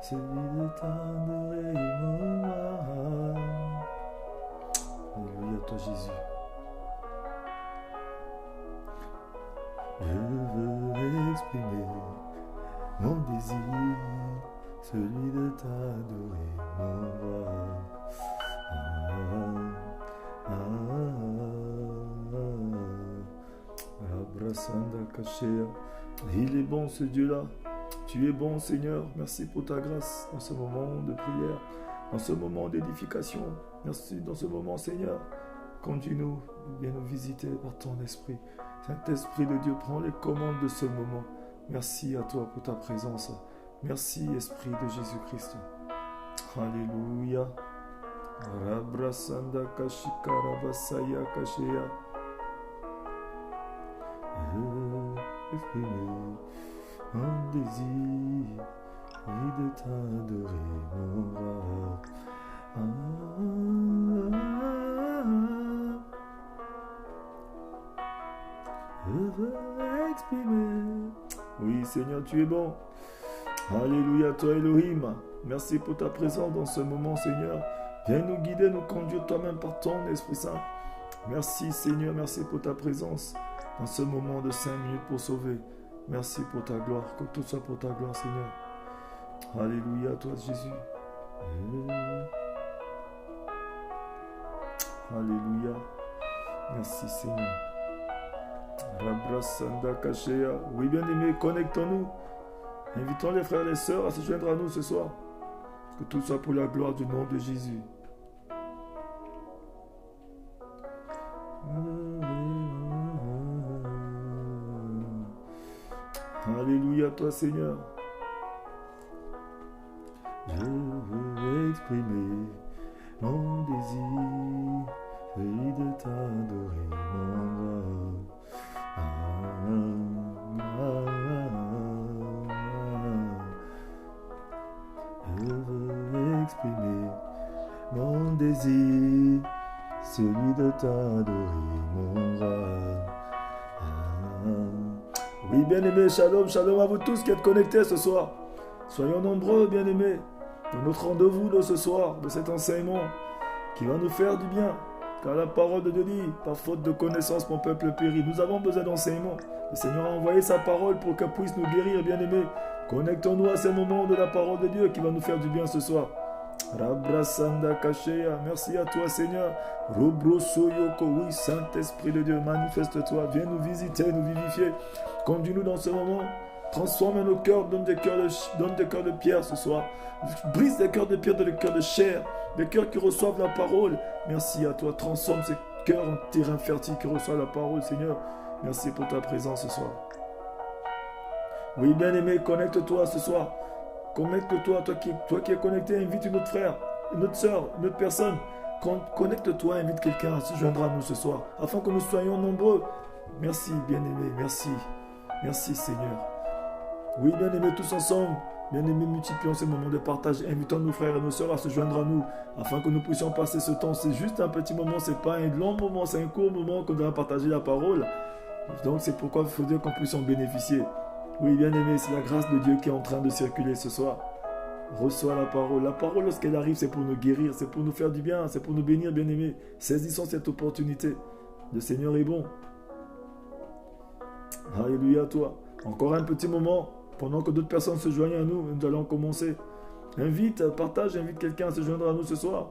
celui de t'adorer, mon roi. Alléluia, toi Jésus. Je veux exprimer mon désir, celui de t'adorer, mon roi. Il est bon ce Dieu-là. Tu es bon Seigneur. Merci pour ta grâce dans ce moment de prière, dans ce moment d'édification. Merci dans ce moment Seigneur. Conduis-nous, viens nous visiter par ton esprit. Saint-Esprit de Dieu, prends les commandes de ce moment. Merci à toi pour ta présence. Merci Esprit de Jésus-Christ. Alléluia. Rabrasanda kashikara basaya kashea. Exprimer un désir et de t'adorer, mon roi. Je veux exprimer. Oui, Seigneur, tu es bon. Alléluia, toi Elohim. Merci pour ta présence dans ce moment, Seigneur. Viens nous guider, nous conduire toi-même par ton Esprit Saint. Merci, Seigneur, merci pour ta présence dans ce moment de 5 minutes pour sauver. Merci pour ta gloire, que tout soit pour ta gloire, Seigneur. Alléluia, toi Jésus. Alléluia. Merci, Seigneur. Rabrasanda Kashea. Oui, bien-aimés, connectons-nous. Invitons les frères et les sœurs à se joindre à nous ce soir. Que tout soit pour la gloire du nom de Jésus. Alléluia, toi Seigneur. Je veux exprimer mon désir, celui de t'adorer, mon roi. Je veux exprimer mon désir, celui de t'adorer, mon roi. Oui, bien-aimés, shalom, shalom à vous tous qui êtes connectés ce soir. Soyons nombreux, bien-aimés, dans notre rendez-vous de ce soir, de cet enseignement qui va nous faire du bien. Car la parole de Dieu dit, par faute de connaissance, mon peuple périt. Nous avons besoin d'enseignement. Le Seigneur a envoyé sa parole pour qu'elle puisse nous guérir, bien-aimés. Connectons-nous à ces moments de la parole de Dieu qui va nous faire du bien ce soir. Rabrasanda Kashea, merci à toi Seigneur. Robrosoyoko, oui, Saint-Esprit de Dieu, manifeste-toi, viens nous visiter, nous vivifier. Conduis-nous dans ce moment. Transforme nos cœurs, donne des cœurs de pierre ce soir. Brise des cœurs de pierre dans des cœurs de chair, des cœurs qui reçoivent la parole. Merci à toi, transforme ces cœurs en terrain fertile qui reçoivent la parole, Seigneur. Merci pour ta présence ce soir. Oui, bien-aimé, connecte-toi ce soir. Connecte-toi, toi qui es connecté, invite une autre frère, une autre soeur, une autre personne. Connecte-toi, invite quelqu'un à se joindre à nous ce soir, afin que nous soyons nombreux. Merci, bien-aimé, merci. Merci, Seigneur. Oui, bien-aimés, tous ensemble, bien-aimés, multiplions ces moments de partage. Invitons nos frères et nos sœurs à se joindre à nous, afin que nous puissions passer ce temps. C'est juste un petit moment, c'est pas un long moment, c'est un court moment qu'on doit partager la parole. Donc, c'est pourquoi il faudrait qu'on puisse en bénéficier. Oui, bien-aimés, c'est la grâce de Dieu qui est en train de circuler ce soir. Reçois la parole. La parole, lorsqu'elle arrive, c'est pour nous guérir, c'est pour nous faire du bien, c'est pour nous bénir, bien-aimés. Saisissons cette opportunité. Le Seigneur est bon. Alléluia à toi. Encore un petit moment, pendant que d'autres personnes se joignent à nous, nous allons commencer. Invite, partage, invite quelqu'un à se joindre à nous ce soir.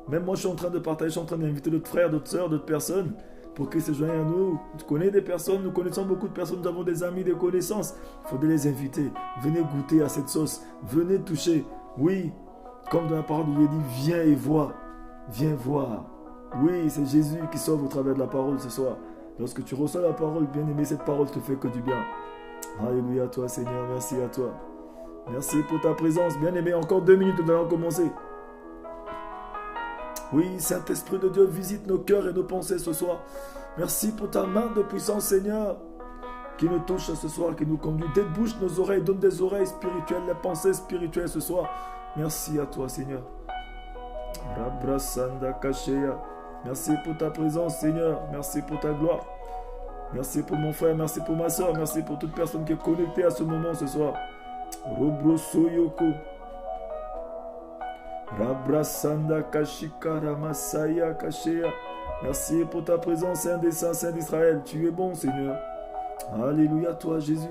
Même moi, je suis en train de partager, je suis en train d'inviter d'autres frères, d'autres sœurs, d'autres personnes pour qu'ils se joignent à nous. Tu connais des personnes, nous connaissons beaucoup de personnes, nous avons des amis, des connaissances. Il faut les inviter. Venez goûter à cette sauce. Venez toucher. Oui, comme dans la parole de Dieu dit, viens et vois. Viens voir. Oui, c'est Jésus qui sauve au travers de la parole ce soir. Lorsque tu reçois la parole, bien-aimé, cette parole te fait que du bien. Alléluia à toi, Seigneur. Merci à toi. Merci pour ta présence. Bien-aimé, encore 2 minutes, nous allons commencer. Oui, Saint-Esprit de Dieu, visite nos cœurs et nos pensées ce soir. Merci pour ta main de puissance, Seigneur, qui nous touche ce soir, qui nous conduit. Débouche nos oreilles, donne des oreilles spirituelles, les pensées spirituelles ce soir. Merci à toi, Seigneur. Rabrasanda Kashea. Merci pour ta présence, Seigneur. Merci pour ta gloire. Merci pour mon frère, merci pour ma soeur, merci pour toute personne qui est connectée à ce moment ce soir. Robrosoyoko. Rabrasanda Kashikara Masaya Kashea. Merci pour ta présence, Saint des Saints, Saint d'Israël. Tu es bon, Seigneur. Alléluia, toi, Jésus.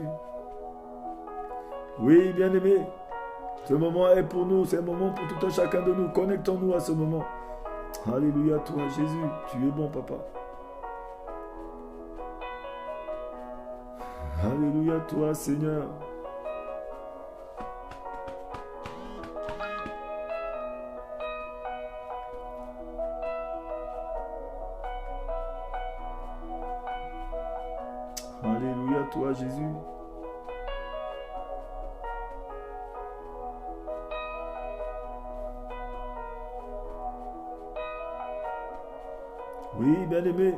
Oui, bien-aimé. Ce moment est pour nous, c'est un moment pour tout un chacun de nous. Connectons-nous à ce moment. Alléluia, toi, Jésus. Tu es bon, Papa. Alléluia, toi, Seigneur. Alléluia, toi, Jésus. Oui, bien-aimé.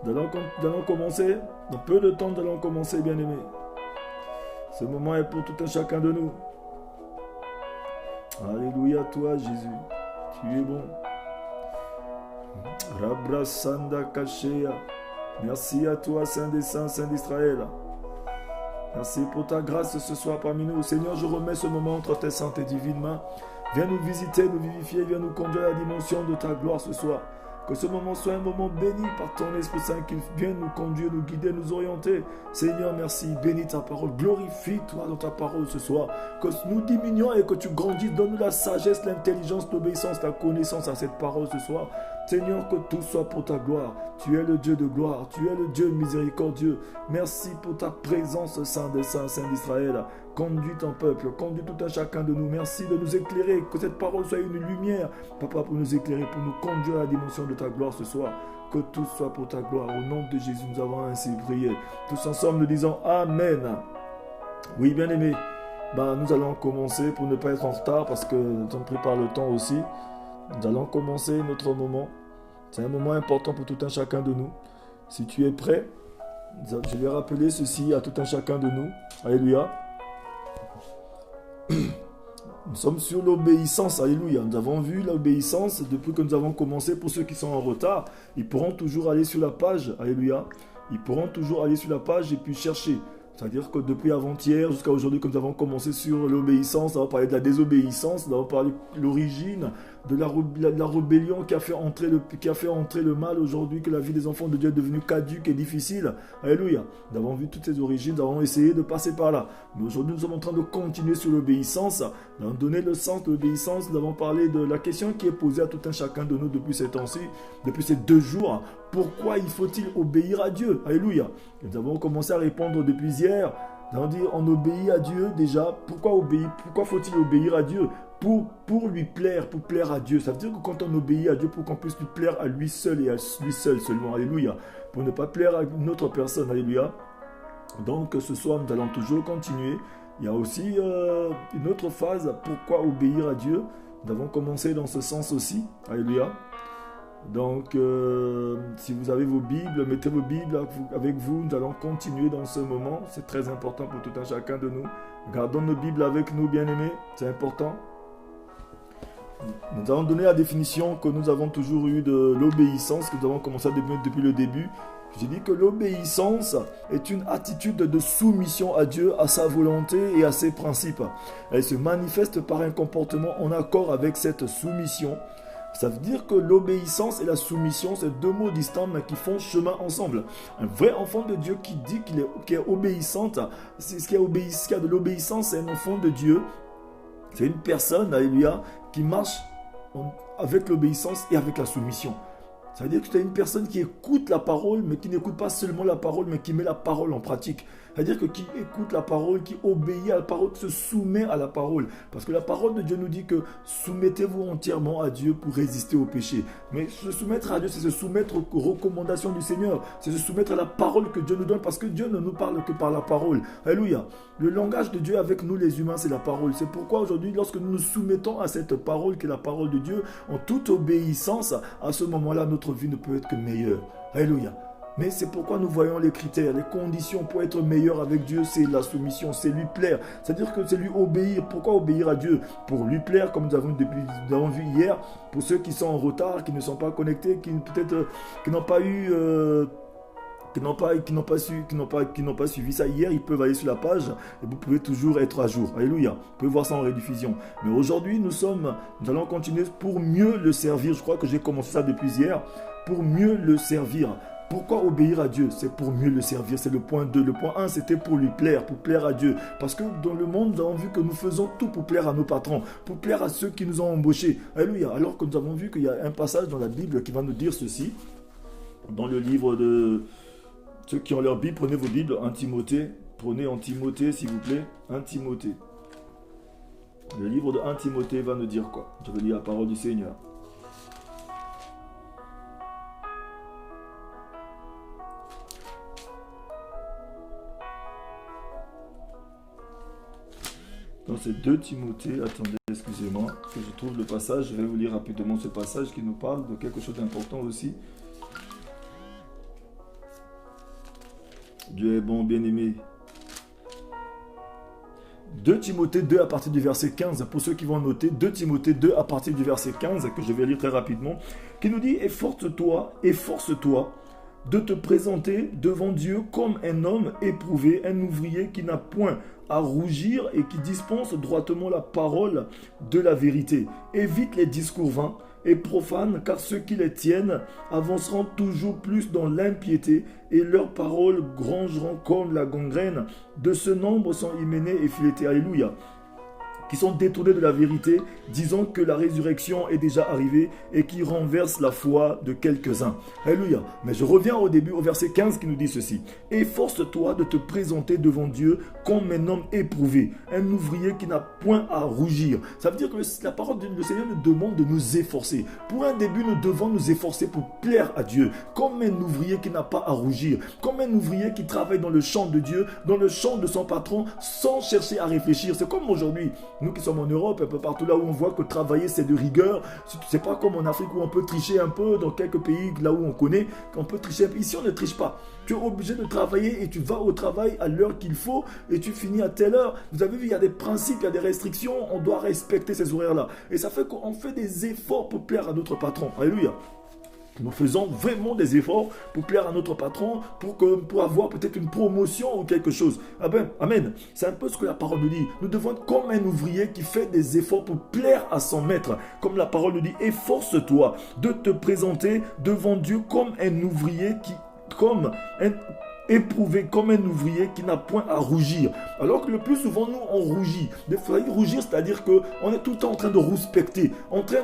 Nous allons commencer. Dans peu de temps, nous allons commencer, bien-aimé. Ce moment est pour tout un chacun de nous. Alléluia, toi, Jésus. Tu es bon. Rabrasanda Kashea. Merci à toi, Saint des Saints, Saint d'Israël. Merci pour ta grâce ce soir parmi nous. Seigneur, je remets ce moment entre tes saintes et divines mains. Viens nous visiter, nous vivifier, viens nous conduire à la dimension de ta gloire ce soir. Que ce moment soit un moment béni par ton Esprit Saint, qu'il vienne nous conduire, nous guider, nous orienter. Seigneur, merci. Bénis ta parole. Glorifie-toi dans ta parole ce soir. Que nous diminuons et que tu grandisses. Donne-nous la sagesse, l'intelligence, l'obéissance, la connaissance à cette parole ce soir. Seigneur, que tout soit pour ta gloire. Tu es le Dieu de gloire. Tu es le Dieu miséricordieux. Merci pour ta présence, Saint des Saints, Saint d'Israël. Conduis ton peuple, conduis tout un chacun de nous. Merci de nous éclairer, que cette parole soit une lumière, Papa, pour nous éclairer, pour nous conduire à la dimension de ta gloire ce soir. Que tout soit pour ta gloire. Au nom de Jésus, nous avons ainsi prié. Tous ensemble, nous disons Amen. Oui, bien-aimés, nous allons commencer pour ne pas être en retard parce que on prépare le temps aussi. Nous allons commencer notre moment. C'est un moment important pour tout un chacun de nous. Si tu es prêt, je vais rappeler ceci à tout un chacun de nous. Alléluia. Nous sommes sur l'obéissance, alléluia. Nous avons vu l'obéissance depuis que nous avons commencé. Pour ceux qui sont en retard, ils pourront toujours aller sur la page, alléluia. Ils pourront toujours aller sur la page et puis chercher. C'est-à-dire que depuis avant-hier jusqu'à aujourd'hui, que nous avons commencé sur l'obéissance, nous avons parlé de la désobéissance, nous avons parlé de l'origine, de la rébellion qui a fait entrer le mal aujourd'hui, que la vie des enfants de Dieu est devenue caduque et difficile. Alléluia. Nous avons vu toutes ces origines, nous avons essayé de passer par là. Mais aujourd'hui, nous sommes en train de continuer sur l'obéissance. Nous avons donné le sens de l'obéissance. Nous avons parlé de la question qui est posée à tout un chacun de nous depuis ces temps-ci, depuis ces 2 jours. Pourquoi il faut-il obéir à Dieu? Alléluia. Nous avons commencé à répondre depuis hier. Nous avons dit, on obéit à Dieu déjà. Pourquoi obéir? Pourquoi faut-il obéir à Dieu? Pour lui plaire, pour plaire à Dieu. Ça veut dire que quand on obéit à Dieu, pour qu'on puisse lui plaire à lui seul et à lui seul seulement. Alléluia. Pour ne pas plaire à une autre personne. Alléluia. Donc ce soir, nous allons toujours continuer. Il y a aussi une autre phase. Pourquoi obéir à Dieu? Nous avons commencé dans ce sens aussi. Alléluia. Donc, si vous avez vos Bibles, mettez vos Bibles avec vous. Nous allons continuer dans ce moment. C'est très important pour tout un chacun de nous. Gardons nos Bibles avec nous, bien-aimés. C'est important. Nous allons donner la définition que nous avons toujours eue de l'obéissance, que nous avons commencé à définir depuis le début. J'ai dit que l'obéissance est une attitude de soumission à Dieu, à sa volonté et à ses principes. Elle se manifeste par un comportement en accord avec cette soumission. Ça veut dire que l'obéissance et la soumission, c'est 2 mots distincts mais qui font chemin ensemble. Un vrai enfant de Dieu qui dit qu'il est obéissante, ce qui a de l'obéissance, c'est un enfant de Dieu. C'est une personne, alléluia, qui marche avec l'obéissance et avec la soumission. Ça veut dire que tu es une personne qui écoute la parole, mais qui n'écoute pas seulement la parole, mais qui met la parole en pratique. C'est-à-dire que qui écoute la parole, qui obéit à la parole, qui se soumet à la parole. Parce que la parole de Dieu nous dit que soumettez-vous entièrement à Dieu pour résister au péché. Mais se soumettre à Dieu, c'est se soumettre aux recommandations du Seigneur. C'est se soumettre à la parole que Dieu nous donne, parce que Dieu ne nous parle que par la parole. Alléluia. Le langage de Dieu avec nous les humains, c'est la parole. C'est pourquoi aujourd'hui, lorsque nous nous soumettons à cette parole qui est la parole de Dieu, en toute obéissance, à ce moment-là, notre vie ne peut être que meilleure. Alléluia. Mais c'est pourquoi nous voyons les critères, les conditions pour être meilleur avec Dieu, c'est la soumission, c'est lui plaire. C'est-à-dire que c'est lui obéir. Pourquoi obéir à Dieu? Pour lui plaire, comme nous avons vu hier, pour ceux qui sont en retard, qui ne sont pas connectés, qui n'ont pas eu qui n'ont pas suivi ça hier, ils peuvent aller sur la page et vous pouvez toujours être à jour. Alléluia. Vous pouvez voir ça en rediffusion. Mais aujourd'hui, nous allons continuer pour mieux le servir. Je crois que j'ai commencé ça depuis hier. Pour mieux le servir. Pourquoi obéir à Dieu? C'est pour mieux le servir. C'est le point 2. Le point 1, c'était pour lui plaire, pour plaire à Dieu. Parce que dans le monde, nous avons vu que nous faisons tout pour plaire à nos patrons, pour plaire à ceux qui nous ont embauchés. Alléluia. Alors que nous avons vu qu'il y a un passage dans la Bible qui va nous dire ceci. Dans le livre de... Ceux qui ont leur Bible, prenez vos Bibles, 1 Timothée. Prenez en Timothée, s'il vous plaît. 1 Timothée. Le livre de 1 Timothée va nous dire quoi? Je vais lire la parole du Seigneur. Donc c'est 2 Timothée, attendez, excusez-moi, que je trouve le passage, je vais vous lire rapidement ce passage qui nous parle de quelque chose d'important aussi. Dieu est bon, bien-aimé. 2 Timothée 2 à partir du verset 15, pour ceux qui vont noter, 2 Timothée 2 à partir du verset 15, que je vais lire très rapidement, qui nous dit « Efforce-toi de te présenter devant Dieu comme un homme éprouvé, un ouvrier qui n'a point à rougir et qui dispense droitement la parole de la vérité. Évite les discours vains et profanes, car ceux qui les tiennent avanceront toujours plus dans l'impiété et leurs paroles grangeront comme la gangrène. De ce nombre sont hyménés et filetés. » Alléluia. Qui sont détournés de la vérité, disant que la résurrection est déjà arrivée et qui renversent la foi de quelques-uns. Alléluia. Mais je reviens au début, au verset 15 qui nous dit ceci. « Efforce-toi de te présenter devant Dieu comme un homme éprouvé, un ouvrier qui n'a point à rougir. » Ça veut dire que la parole du Seigneur nous demande de nous efforcer. Pour un début, nous devons nous efforcer pour plaire à Dieu, comme un ouvrier qui n'a pas à rougir, comme un ouvrier qui travaille dans le champ de Dieu, dans le champ de son patron, sans chercher à réfléchir. C'est comme aujourd'hui. Nous qui sommes en Europe, un peu partout là où on voit que travailler c'est de rigueur. C'est pas comme en Afrique où on peut tricher un peu, dans quelques pays là où on connaît, qu'on peut tricher un peu. Ici on ne triche pas. Tu es obligé de travailler et tu vas au travail à l'heure qu'il faut et tu finis à telle heure. Vous avez vu, il y a des principes, il y a des restrictions, on doit respecter ces horaires-là. Et ça fait qu'on fait des efforts pour plaire à notre patron. Alléluia. Nous faisons vraiment des efforts pour plaire à notre patron, pour avoir peut-être une promotion ou quelque chose. Amen. C'est un peu ce que la parole nous dit. Nous devons être comme un ouvrier qui fait des efforts pour plaire à son maître. Comme la parole nous dit, efforce-toi de te présenter devant Dieu comme un ouvrier éprouvé comme un ouvrier qui n'a point à rougir. Alors que le plus souvent, nous, on rougit. Rougir, c'est-à-dire qu'on est tout le temps en train de rouspecter, en train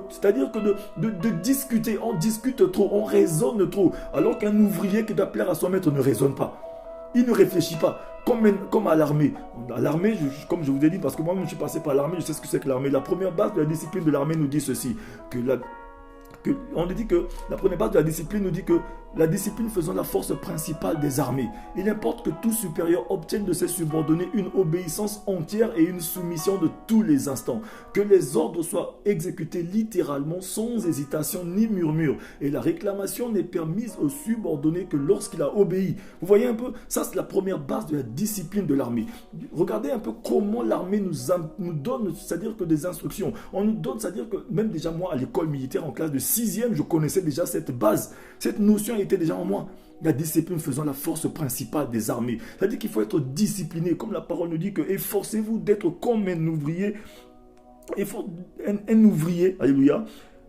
c'est-à-dire que de discuter. On discute trop, on raisonne trop. Alors qu'un ouvrier qui doit plaire à son maître ne raisonne pas. Il ne réfléchit pas. Comme à l'armée. À l'armée, comme je vous ai dit, parce que moi-même, je suis passé par l'armée, je sais ce que c'est que l'armée. La première base de la discipline de l'armée nous dit ceci, on dit que la première base de la discipline nous dit que la discipline faisant la force principale des armées. Il importe que tout supérieur obtienne de ses subordonnés une obéissance entière et une soumission de tous les instants. Que les ordres soient exécutés littéralement sans hésitation ni murmure. Et la réclamation n'est permise au subordonné que lorsqu'il a obéi. Vous voyez un peu, ça c'est la première base de la discipline de l'armée. Regardez un peu comment l'armée nous donne, c'est-à-dire que des instructions. On nous donne, c'est-à-dire que même déjà moi à l'école militaire en classe de 6e, je connaissais déjà cette base. Cette notion était déjà en moi. La discipline faisant la force principale des armées. C'est-à-dire qu'il faut être discipliné. Comme la parole nous dit que efforcez-vous d'être comme un ouvrier. Un ouvrier, alléluia,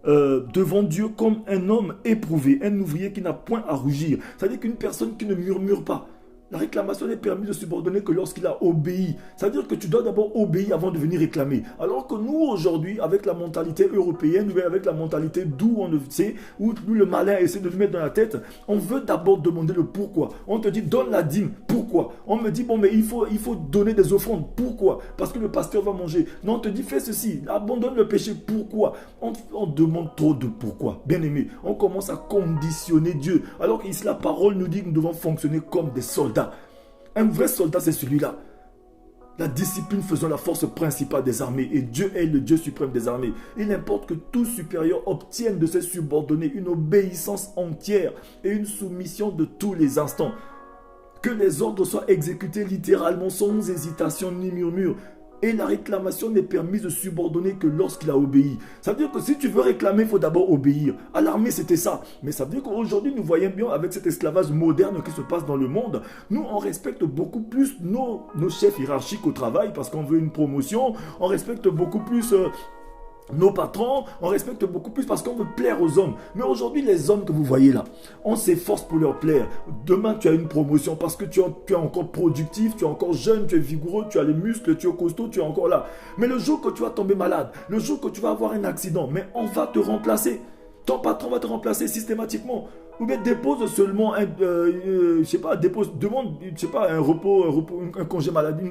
devant Dieu comme un homme éprouvé. Un ouvrier qui n'a point à rougir. C'est-à-dire qu'une personne qui ne murmure pas. La réclamation n'est permise de subordonner que lorsqu'il a obéi. C'est-à-dire que tu dois d'abord obéir avant de venir réclamer. Alors que nous, aujourd'hui, avec la mentalité européenne, avec la mentalité d'où on ne sait, où le malin essaie de nous mettre dans la tête, on veut d'abord demander le pourquoi. On te dit, donne la dîme. Pourquoi? On me dit, bon, mais il faut donner des offrandes. Pourquoi? Parce que le pasteur va manger. Non, on te dit, fais ceci. Abandonne le péché. Pourquoi? On demande trop de pourquoi. Bien aimé, on commence à conditionner Dieu. Alors qu'ici, la parole nous dit que nous devons fonctionner comme des soldats. Un vrai soldat, c'est celui-là. La discipline faisant la force principale des armées. Et Dieu est le Dieu suprême des armées. Il importe que tout supérieur obtienne de ses subordonnés une obéissance entière et une soumission de tous les instants. Que les ordres soient exécutés littéralement sans hésitation ni murmure. Et la réclamation n'est permise de subordonner que lorsqu'il a obéi. Ça veut dire que si tu veux réclamer, il faut d'abord obéir. À l'armée, c'était ça. Mais ça veut dire qu'aujourd'hui, nous voyons bien avec cet esclavage moderne qui se passe dans le monde, nous, on respecte beaucoup plus nos chefs hiérarchiques au travail parce qu'on veut une promotion. On respecte beaucoup plus nos patrons, on respecte beaucoup plus parce qu'on veut plaire aux hommes. Mais aujourd'hui, les hommes que vous voyez là, on s'efforce pour leur plaire. Demain, tu as une promotion parce que tu es encore productif, tu es encore jeune, tu es vigoureux, tu as les muscles, tu es costaud, tu es encore là. Mais le jour que tu vas tomber malade, le jour que tu vas avoir un accident, mais on va te remplacer. Ton patron va te remplacer systématiquement. Ou bien dépose seulement demande, un repos, un congé maladie.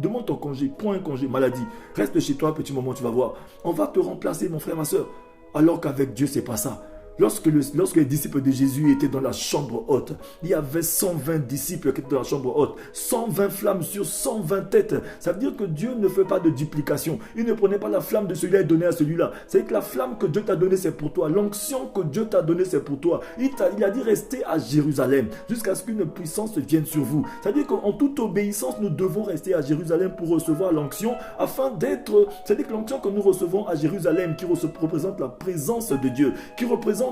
Demande ton congé, prends un congé maladie. Reste chez toi un petit moment, tu vas voir. On va te remplacer, mon frère, ma soeur. Alors qu'avec Dieu, c'est pas ça. Lorsque les disciples de Jésus étaient dans la chambre haute, il y avait 120 disciples qui étaient dans la chambre haute, 120 flammes sur 120 têtes. Ça veut dire que Dieu ne fait pas de duplication. Il ne prenait pas la flamme de celui-là et donnait à celui-là. C'est que la flamme que Dieu t'a donnée, c'est pour toi. L'onction que Dieu t'a donnée, c'est pour toi. Il a dit restez à Jérusalem jusqu'à ce qu'une puissance vienne sur vous. Ça veut dire qu'en toute obéissance, nous devons rester à Jérusalem pour recevoir l'onction afin d'être... C'est-à-dire que l'onction que nous recevons à Jérusalem, qui représente la présence de Dieu, qui représente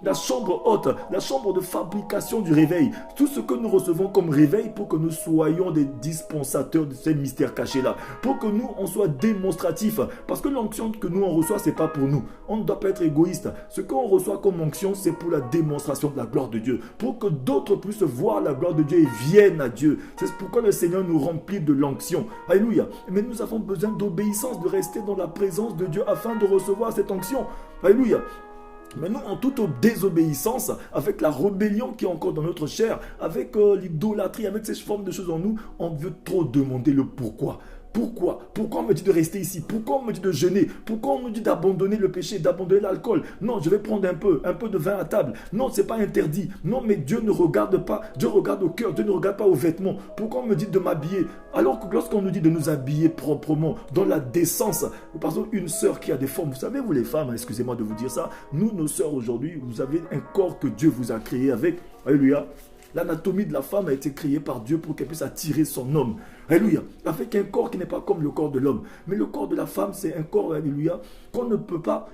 la chambre haute, la chambre de fabrication du réveil. Tout ce que nous recevons comme réveil pour que nous soyons des dispensateurs de ces mystères cachés-là. Pour que nous, on soit démonstratifs. Parce que l'onction que nous, on reçoit, c'est pas pour nous. On ne doit pas être égoïste. Ce qu'on reçoit comme onction, c'est pour la démonstration de la gloire de Dieu. Pour que d'autres puissent voir la gloire de Dieu et viennent à Dieu. C'est pourquoi le Seigneur nous remplit de l'onction. Alléluia. Mais nous avons besoin d'obéissance, de rester dans la présence de Dieu afin de recevoir cette onction. Alléluia. Mais nous, en toute désobéissance, avec la rébellion qui est encore dans notre chair, avec l'idolâtrie, avec ces formes de choses en nous, on veut trop demander le pourquoi. Pourquoi on me dit de rester ici? Pourquoi on me dit de jeûner? Pourquoi on me dit d'abandonner le péché, d'abandonner l'alcool? Non, je vais prendre un peu de vin à table. Non, c'est pas interdit. Non, mais Dieu ne regarde pas. Dieu regarde au cœur. Dieu ne regarde pas aux vêtements. Pourquoi on me dit de m'habiller? Alors que lorsqu'on nous dit de nous habiller proprement, dans la décence, par exemple, une sœur qui a des formes, vous savez, vous les femmes, excusez-moi de vous dire ça, nous, nos sœurs aujourd'hui, vous avez un corps que Dieu vous a créé avec, alléluia. L'anatomie de la femme a été créée par Dieu pour qu'elle puisse attirer son homme. Alléluia. Avec un corps qui n'est pas comme le corps de l'homme. Mais le corps de la femme, c'est un corps, alléluia, on ne peut pas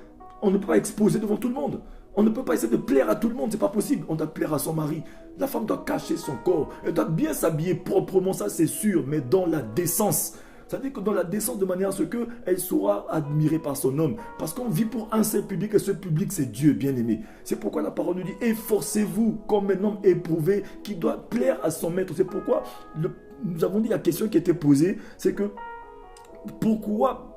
exposer devant tout le monde. On ne peut pas essayer de plaire à tout le monde, c'est pas possible. On doit plaire à son mari. La femme doit cacher son corps. Elle doit bien s'habiller proprement, ça c'est sûr, mais dans la décence. Ça veut dire que dans la décence de manière à ce qu'elle sera admirée par son homme. Parce qu'on vit pour un seul public et ce public c'est Dieu bien-aimé. C'est pourquoi la parole nous dit efforcez-vous comme un homme éprouvé qui doit plaire à son maître. C'est pourquoi nous avons dit la question qui était posée, c'est que pourquoi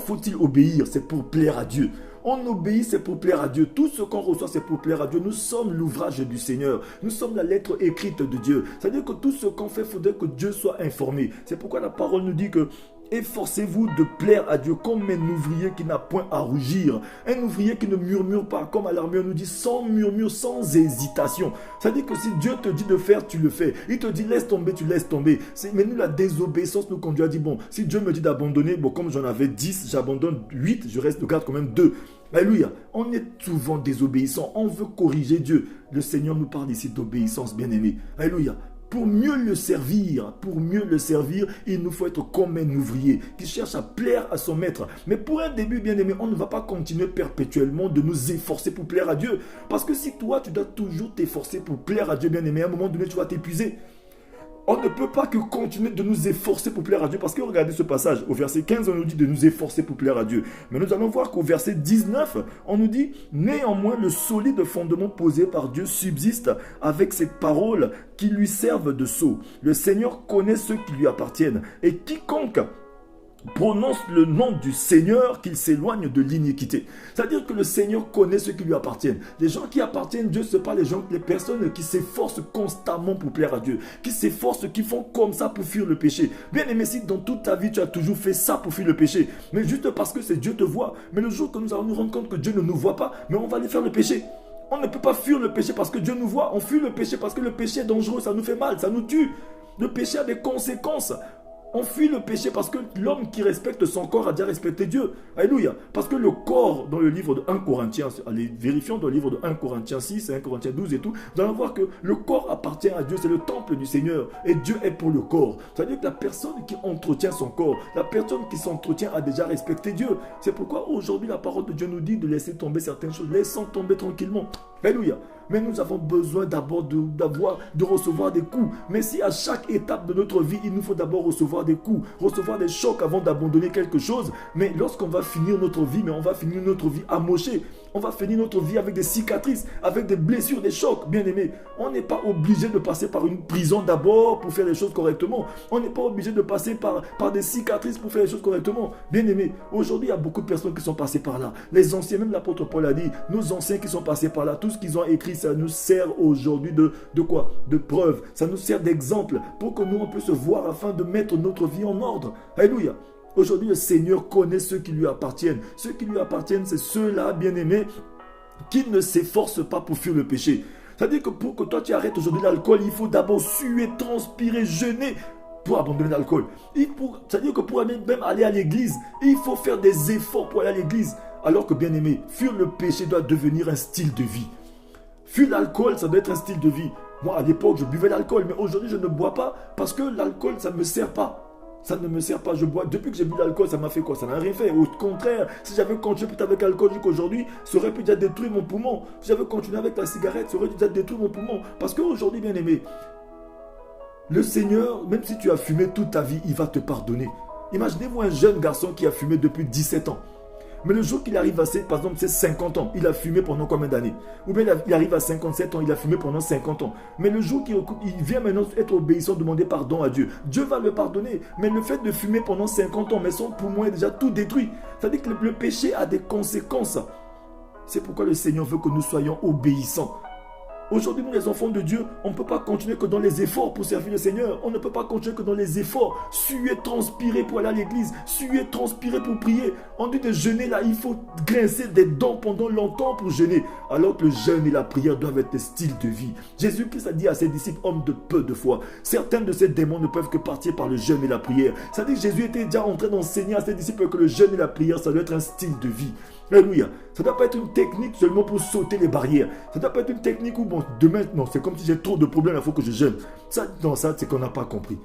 faut-il obéir? C'est pour plaire à Dieu. On obéit, c'est pour plaire à Dieu. Tout ce qu'on reçoit, c'est pour plaire à Dieu. Nous sommes l'ouvrage du Seigneur. Nous sommes la lettre écrite de Dieu. C'est-à-dire que tout ce qu'on fait, il faudrait que Dieu soit informé. C'est pourquoi la parole nous dit que efforcez-vous de plaire à Dieu comme un ouvrier qui n'a point à rougir. Un ouvrier qui ne murmure pas, comme à l'armée on nous dit, sans murmure, sans hésitation. C'est-à-dire que si Dieu te dit de faire, tu le fais. Il te dit laisse tomber, tu laisses tomber. Mais nous, la désobéissance nous conduit à dire, bon, si Dieu me dit d'abandonner, bon, comme j'en avais 10, j'abandonne 8, je garde quand même 2. Alléluia. On est souvent désobéissant. On veut corriger Dieu. Le Seigneur nous parle ici d'obéissance, bien-aimé. Alléluia. Pour mieux le servir, il nous faut être comme un ouvrier qui cherche à plaire à son maître. Mais pour un début, bien-aimé, on ne va pas continuer perpétuellement de nous efforcer pour plaire à Dieu. Parce que si toi, tu dois toujours t'efforcer pour plaire à Dieu, bien-aimé, à un moment donné, tu vas t'épuiser. On ne peut pas que continuer de nous efforcer pour plaire à Dieu. Parce que regardez ce passage. Au verset 15, on nous dit de nous efforcer pour plaire à Dieu. Mais nous allons voir qu'au verset 19, on nous dit « Néanmoins, le solide fondement posé par Dieu subsiste avec ces paroles qui lui servent de sceau. Le Seigneur connaît ceux qui lui appartiennent. Et quiconque prononce le nom du Seigneur, qu'il s'éloigne de l'iniquité. » C'est-à-dire que le Seigneur connaît ceux qui lui appartiennent. Les gens qui appartiennent à Dieu, ce ne sont pas les personnes qui s'efforcent constamment pour plaire à Dieu, qui s'efforcent, qui font comme ça pour fuir le péché. Bien aimé, si dans toute ta vie tu as toujours fait ça pour fuir le péché, mais juste parce que c'est Dieu te voit, mais le jour que nous allons nous rendre compte que Dieu ne nous voit pas, mais on va aller faire le péché. On ne peut pas fuir le péché parce que Dieu nous voit. On fuit le péché parce que le péché est dangereux, ça nous fait mal, ça nous tue. Le péché a des conséquences. On fuit le péché parce que l'homme qui respecte son corps a déjà respecté Dieu. Alléluia. Parce que le corps, dans le livre de 1 Corinthiens, allez, vérifions dans le livre de 1 Corinthiens 6, 1 Corinthiens 12 et tout, nous allons voir que le corps appartient à Dieu, c'est le temple du Seigneur. Et Dieu est pour le corps. C'est-à-dire que la personne qui entretient son corps, la personne qui s'entretient a déjà respecté Dieu. C'est pourquoi aujourd'hui la parole de Dieu nous dit de laisser tomber certaines choses. Laissons tomber tranquillement. Alléluia. Mais nous avons besoin d'abord de recevoir des coups. Mais si à chaque étape de notre vie, il nous faut d'abord recevoir des coups, recevoir des chocs avant d'abandonner quelque chose. Mais lorsqu'on va finir notre vie, on va finir notre vie amochée. On va finir notre vie avec des cicatrices, avec des blessures, des chocs, bien aimés. On n'est pas obligé de passer par une prison d'abord pour faire les choses correctement. On n'est pas obligé de passer par des cicatrices pour faire les choses correctement. Bien aimés, aujourd'hui, il y a beaucoup de personnes qui sont passées par là. Les anciens, même l'apôtre Paul a dit, nos anciens qui sont passés par là, tout ce qu'ils ont écrit, ça nous sert aujourd'hui de quoi? De preuve. Ça nous sert d'exemple pour que nous, on puisse voir afin de mettre notre vie en ordre. Alléluia. Aujourd'hui, le Seigneur connaît ceux qui lui appartiennent. Ceux qui lui appartiennent, c'est ceux-là, bien-aimés, qui ne s'efforcent pas pour fuir le péché. C'est-à-dire que pour que toi, tu arrêtes aujourd'hui l'alcool, il faut d'abord suer, transpirer, jeûner pour abandonner l'alcool. C'est-à-dire que pour même aller à l'église, il faut faire des efforts pour aller à l'église. Alors que, bien-aimé, fuir le péché doit devenir un style de vie. Fuir l'alcool, ça doit être un style de vie. Moi, à l'époque, je buvais l'alcool, mais aujourd'hui, je ne bois pas parce que l'alcool, ça ne me sert pas. Ça ne me sert pas, je bois. Depuis que j'ai bu l'alcool, ça m'a fait quoi? Ça n'a rien fait. Au contraire, si j'avais continué peut-être avec l'alcool jusqu'aujourd'hui, ça aurait pu déjà détruire mon poumon. Si j'avais continué avec la cigarette, ça aurait déjà détruit mon poumon. Parce qu'aujourd'hui, bien aimé, le Seigneur, même si tu as fumé toute ta vie, il va te pardonner. Imaginez-vous un jeune garçon qui a fumé depuis 17 ans. Mais le jour qu'il arrive à par exemple, c'est 50 ans, il a fumé pendant combien d'années? Ou bien il arrive à 57 ans, il a fumé pendant 50 ans. Mais le jour qu'il vient maintenant être obéissant, demander pardon à Dieu, Dieu va le pardonner. Mais le fait de fumer pendant 50 ans, mais son poumon est déjà tout détruit. C'est-à-dire que le péché a des conséquences. C'est pourquoi le Seigneur veut que nous soyons obéissants. Aujourd'hui, nous les enfants de Dieu, on ne peut pas continuer que dans les efforts pour servir le Seigneur. On ne peut pas continuer que dans les efforts. Suer, transpirer pour aller à l'église. Suer, transpirer pour prier. On dit de jeûner là, il faut grincer des dents pendant longtemps pour jeûner. Alors que le jeûne et la prière doivent être des styles de vie. Jésus-Christ a dit à ses disciples, hommes de peu de foi, certains de ces démons ne peuvent que partir par le jeûne et la prière. C'est-à-dire que Jésus était déjà en train d'enseigner à ses disciples que le jeûne et la prière, ça doit être un style de vie. Alléluia. Ça ne doit pas être une technique seulement pour sauter les barrières. Ça ne doit pas être une technique où, bon, demain, non, c'est comme si j'ai trop de problèmes, il faut que je jeûne. Ça, non, ça, c'est qu'on n'a pas compris.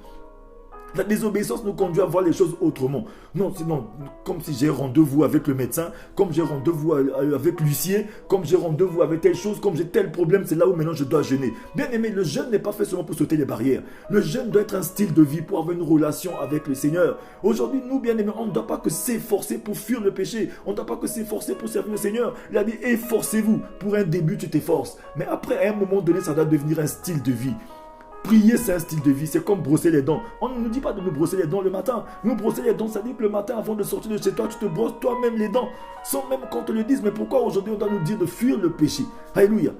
La désobéissance nous conduit à voir les choses autrement. Non, sinon, comme si j'ai rendez-vous avec le médecin, comme j'ai rendez-vous avec l'huissier, comme j'ai rendez-vous avec telle chose, comme j'ai tel problème, c'est là où maintenant je dois jeûner. Bien aimé, le jeûne n'est pas fait seulement pour sauter les barrières. Le jeûne doit être un style de vie pour avoir une relation avec le Seigneur. Aujourd'hui, nous, bien aimés, on ne doit pas que s'efforcer pour fuir le péché. On ne doit pas que s'efforcer pour servir le Seigneur. Il a dit, efforcez-vous. Pour un début, tu t'efforces. Mais après, à un moment donné, ça doit devenir un style de vie. Prier, c'est un style de vie, c'est comme brosser les dents. On ne nous dit pas de nous brosser les dents le matin. Nous brosser les dents, ça dit que le matin, avant de sortir de chez toi, tu te brosses toi-même les dents. Sans même qu'on te le dise. Mais pourquoi aujourd'hui on doit nous dire de fuir le péché? Alléluia.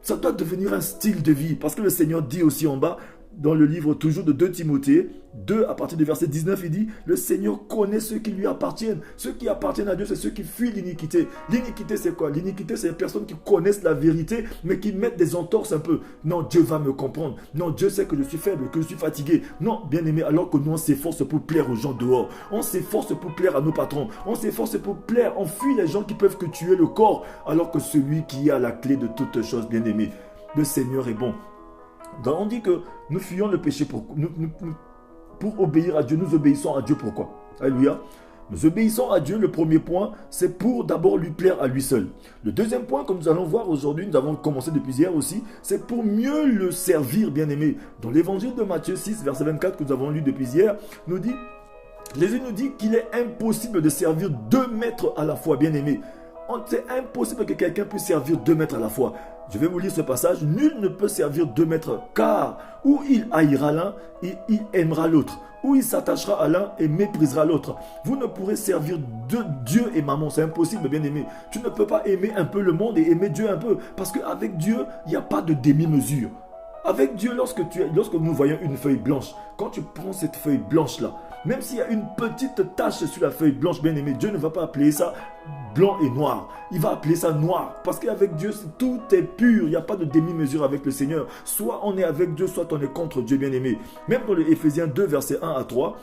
Ça doit devenir un style de vie. Parce que le Seigneur dit aussi en bas, dans le livre toujours de 2 Timothée, 2 à partir du verset 19, il dit, le Seigneur connaît ceux qui lui appartiennent. Ceux qui appartiennent à Dieu, c'est ceux qui fuient l'iniquité. L'iniquité, c'est quoi? L'iniquité, c'est les personnes qui connaissent la vérité, mais qui mettent des entorses un peu. Non, Dieu va me comprendre. Non, Dieu sait que je suis faible, que je suis fatigué. Non, bien aimé, alors que nous, on s'efforce pour plaire aux gens dehors. On s'efforce pour plaire à nos patrons. On s'efforce pour plaire. On fuit les gens qui peuvent que tuer le corps, alors que celui qui a la clé de toutes choses, bien aimé, le Seigneur est bon. Donc on dit que nous fuyons le péché pour obéir à Dieu. Nous obéissons à Dieu pourquoi? Alléluia. Nous obéissons à Dieu, le premier point, c'est pour d'abord lui plaire à lui seul. Le deuxième point que nous allons voir aujourd'hui, nous avons commencé depuis hier aussi, c'est pour mieux le servir, bien aimé. Dans l'évangile de Matthieu 6, verset 24 que nous avons lu depuis hier, Jésus nous dit qu'il est impossible de servir 2 maîtres à la fois, bien aimé. C'est impossible que quelqu'un puisse servir 2 maîtres à la fois. Je vais vous lire ce passage. Nul ne peut servir 2 maîtres, car ou il haïra l'un et il aimera l'autre, ou il s'attachera à l'un et méprisera l'autre. Vous ne pourrez servir Dieu et maman, c'est impossible, bien aimé. Tu ne peux pas aimer un peu le monde et aimer Dieu un peu, parce qu'avec Dieu, il n'y a pas de demi-mesure. Avec Dieu, lorsque nous voyons une feuille blanche, quand tu prends cette feuille blanche-là, même s'il y a une petite tache sur la feuille blanche, bien aimé, Dieu ne va pas appeler ça blanc et noir. Il va appeler ça noir. Parce qu'avec Dieu, tout est pur. Il n'y a pas de demi-mesure avec le Seigneur. Soit on est avec Dieu, soit on est contre Dieu, bien aimé. Même dans le Éphésiens 2, verset 1 à 3,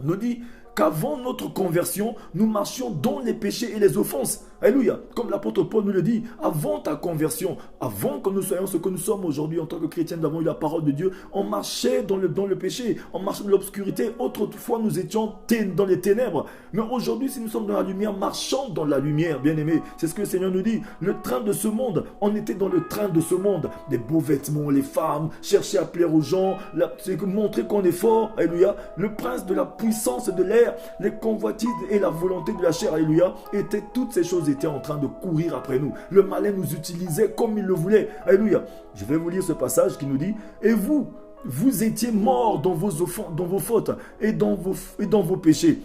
On nous dit qu'avant notre conversion, nous marchions dans les péchés et les offenses. Alléluia. Comme l'apôtre Paul nous le dit, avant ta conversion, avant que nous soyons ce que nous sommes aujourd'hui en tant que chrétiens, nous avons eu la parole de Dieu, on marchait dans le péché, on marchait dans l'obscurité. Autrefois, nous étions dans les ténèbres. Mais aujourd'hui, si nous sommes dans la lumière, marchons dans la lumière, bien-aimés. C'est ce que le Seigneur nous dit. Le train de ce monde, on était dans le train de ce monde. Des beaux vêtements, les femmes, chercher à plaire aux gens, montrer qu'on est fort. Alléluia. Le prince de la puissance de l'air, les convoitises et la volonté de la chair, alléluia, toutes ces choses étaient en train de courir après nous. Le malin nous utilisait comme il le voulait. Alléluia. Je vais vous lire ce passage qui nous dit, et vous étiez morts dans vos fautes et dans vos péchés,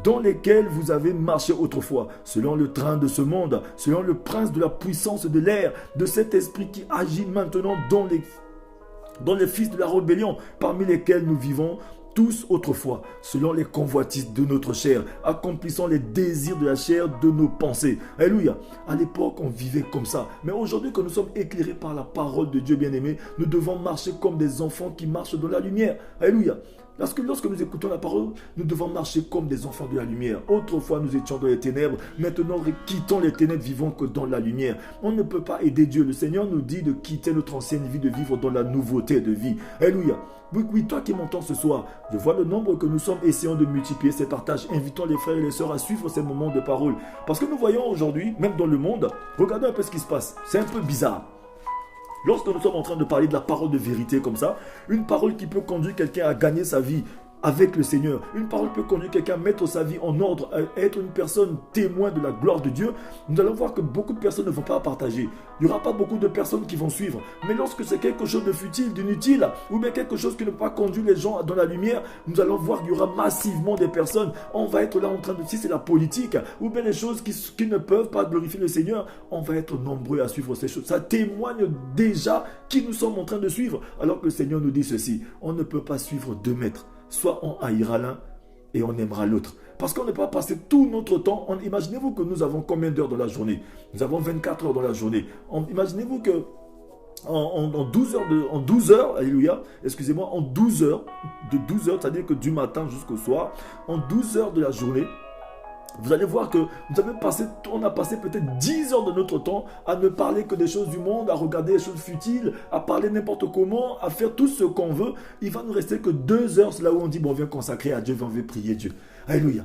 dans lesquels vous avez marché autrefois, selon le train de ce monde, selon le prince de la puissance de l'air, de cet esprit qui agit maintenant dans les fils de la rébellion, parmi lesquels nous vivons tous autrefois, selon les convoitises de notre chair, accomplissant les désirs de la chair de nos pensées. Alléluia. À l'époque, on vivait comme ça. Mais aujourd'hui que nous sommes éclairés par la parole de Dieu bien-aimé, nous devons marcher comme des enfants qui marchent dans la lumière. Alléluia. Lorsque nous écoutons la parole, nous devons marcher comme des enfants de la lumière. Autrefois, nous étions dans les ténèbres. Maintenant, quittons les ténèbres, vivons que dans la lumière. On ne peut pas aider Dieu. Le Seigneur nous dit de quitter notre ancienne vie, de vivre dans la nouveauté de vie. Alléluia. Oui, toi qui m'entends ce soir, je vois le nombre que nous sommes, essayons de multiplier ces partages. Invitons les frères et les sœurs à suivre ces moments de parole. Parce que nous voyons aujourd'hui, même dans le monde, regardez un peu ce qui se passe. C'est un peu bizarre. Lorsque nous sommes en train de parler de la parole de vérité comme ça, une parole qui peut conduire quelqu'un à gagner sa vie avec le Seigneur, une parole peut conduire quelqu'un à mettre sa vie en ordre, à être une personne témoin de la gloire de Dieu, nous allons voir que beaucoup de personnes ne vont pas partager. Il n'y aura pas beaucoup de personnes qui vont suivre. Mais lorsque c'est quelque chose de futile, d'inutile, ou bien quelque chose qui ne peut pas conduire les gens dans la lumière, nous allons voir qu'il y aura massivement des personnes. On va être là en train de... Si c'est la politique, ou bien les choses qui ne peuvent pas glorifier le Seigneur, on va être nombreux à suivre ces choses. Ça témoigne déjà qui nous sommes en train de suivre. Alors que le Seigneur nous dit ceci, on ne peut pas suivre 2 maîtres. Soit on haïra l'un et on aimera l'autre. Parce qu'on ne peut pas passer tout notre temps. Imaginez-vous que nous avons combien d'heures dans la journée? Nous avons 24 heures dans la journée. Imaginez-vous que en 12 heures, alléluia, excusez-moi, en 12 heures, de 12 heures, c'est-à-dire que du matin jusqu'au soir, en 12 heures de la journée, vous allez voir que on a passé peut-être 10 heures de notre temps à ne parler que des choses du monde, à regarder des choses futiles, à parler n'importe comment, à faire tout ce qu'on veut. Il va nous rester que 2 heures, c'est là où on dit, bon, on vient consacrer à Dieu, on veut prier Dieu. Alléluia.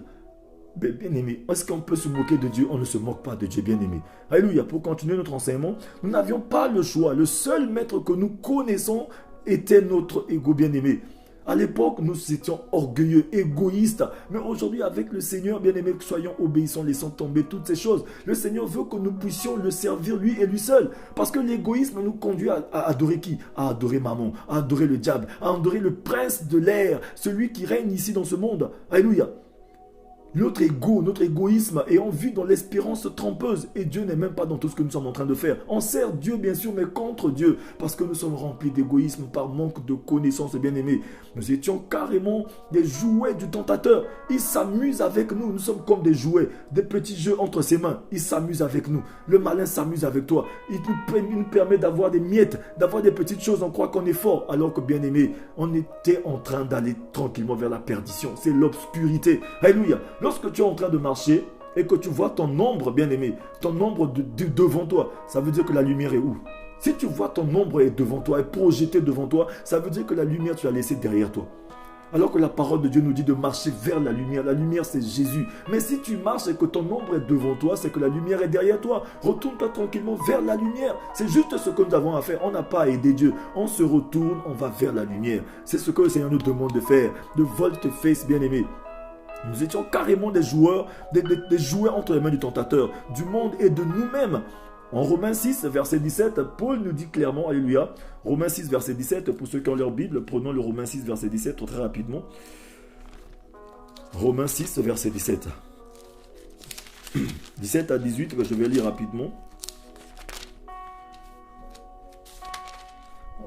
Bien-aimé, est-ce qu'on peut se moquer de Dieu? On ne se moque pas de Dieu, bien-aimé. Alléluia. Pour continuer notre enseignement, nous n'avions pas le choix. Le seul maître que nous connaissons était notre ego, bien-aimé. À l'époque, nous étions orgueilleux, égoïstes. Mais aujourd'hui, avec le Seigneur, bien-aimé, soyons obéissants, laissons tomber toutes ces choses. Le Seigneur veut que nous puissions le servir, lui et lui seul. Parce que l'égoïsme nous conduit à adorer qui? À adorer Mammon, à adorer le diable, à adorer le prince de l'air, celui qui règne ici dans ce monde. Alléluia. Notre ego, notre égoïsme est en vue dans l'espérance trompeuse. Et Dieu n'est même pas dans tout ce que nous sommes en train de faire. On sert Dieu bien sûr, mais contre Dieu. Parce que nous sommes remplis d'égoïsme par manque de connaissances, bien-aimés. Nous étions carrément des jouets du tentateur. Il s'amuse avec nous. Nous sommes comme des jouets, des petits jeux entre ses mains. Il s'amuse avec nous. Le malin s'amuse avec toi. Il nous permet d'avoir des miettes, d'avoir des petites choses. On croit qu'on est fort. Alors que, bien-aimés, on était en train d'aller tranquillement vers la perdition. C'est l'obscurité. Alléluia. Lorsque tu es en train de marcher et que tu vois ton ombre, bien-aimé, ton ombre devant toi, ça veut dire que la lumière est où? Si tu vois ton ombre est devant toi, est projetée devant toi, ça veut dire que la lumière, tu l'as laissée derrière toi. Alors que la parole de Dieu nous dit de marcher vers la lumière. La lumière, c'est Jésus. Mais si tu marches et que ton ombre est devant toi, c'est que la lumière est derrière toi. Retourne-toi tranquillement vers la lumière. C'est juste ce que nous avons à faire. On n'a pas à aider Dieu. On se retourne, on va vers la lumière. C'est ce que le Seigneur nous demande de faire. De volte-face, bien-aimé. Nous étions carrément des joueurs, des jouets entre les mains du tentateur, du monde et de nous-mêmes. En Romains 6, verset 17, Paul nous dit clairement, alléluia, Romains 6, verset 17, pour ceux qui ont leur Bible, prenons le Romains 6, verset 17 très rapidement. Romains 6, verset 17. 17 à 18, je vais lire rapidement.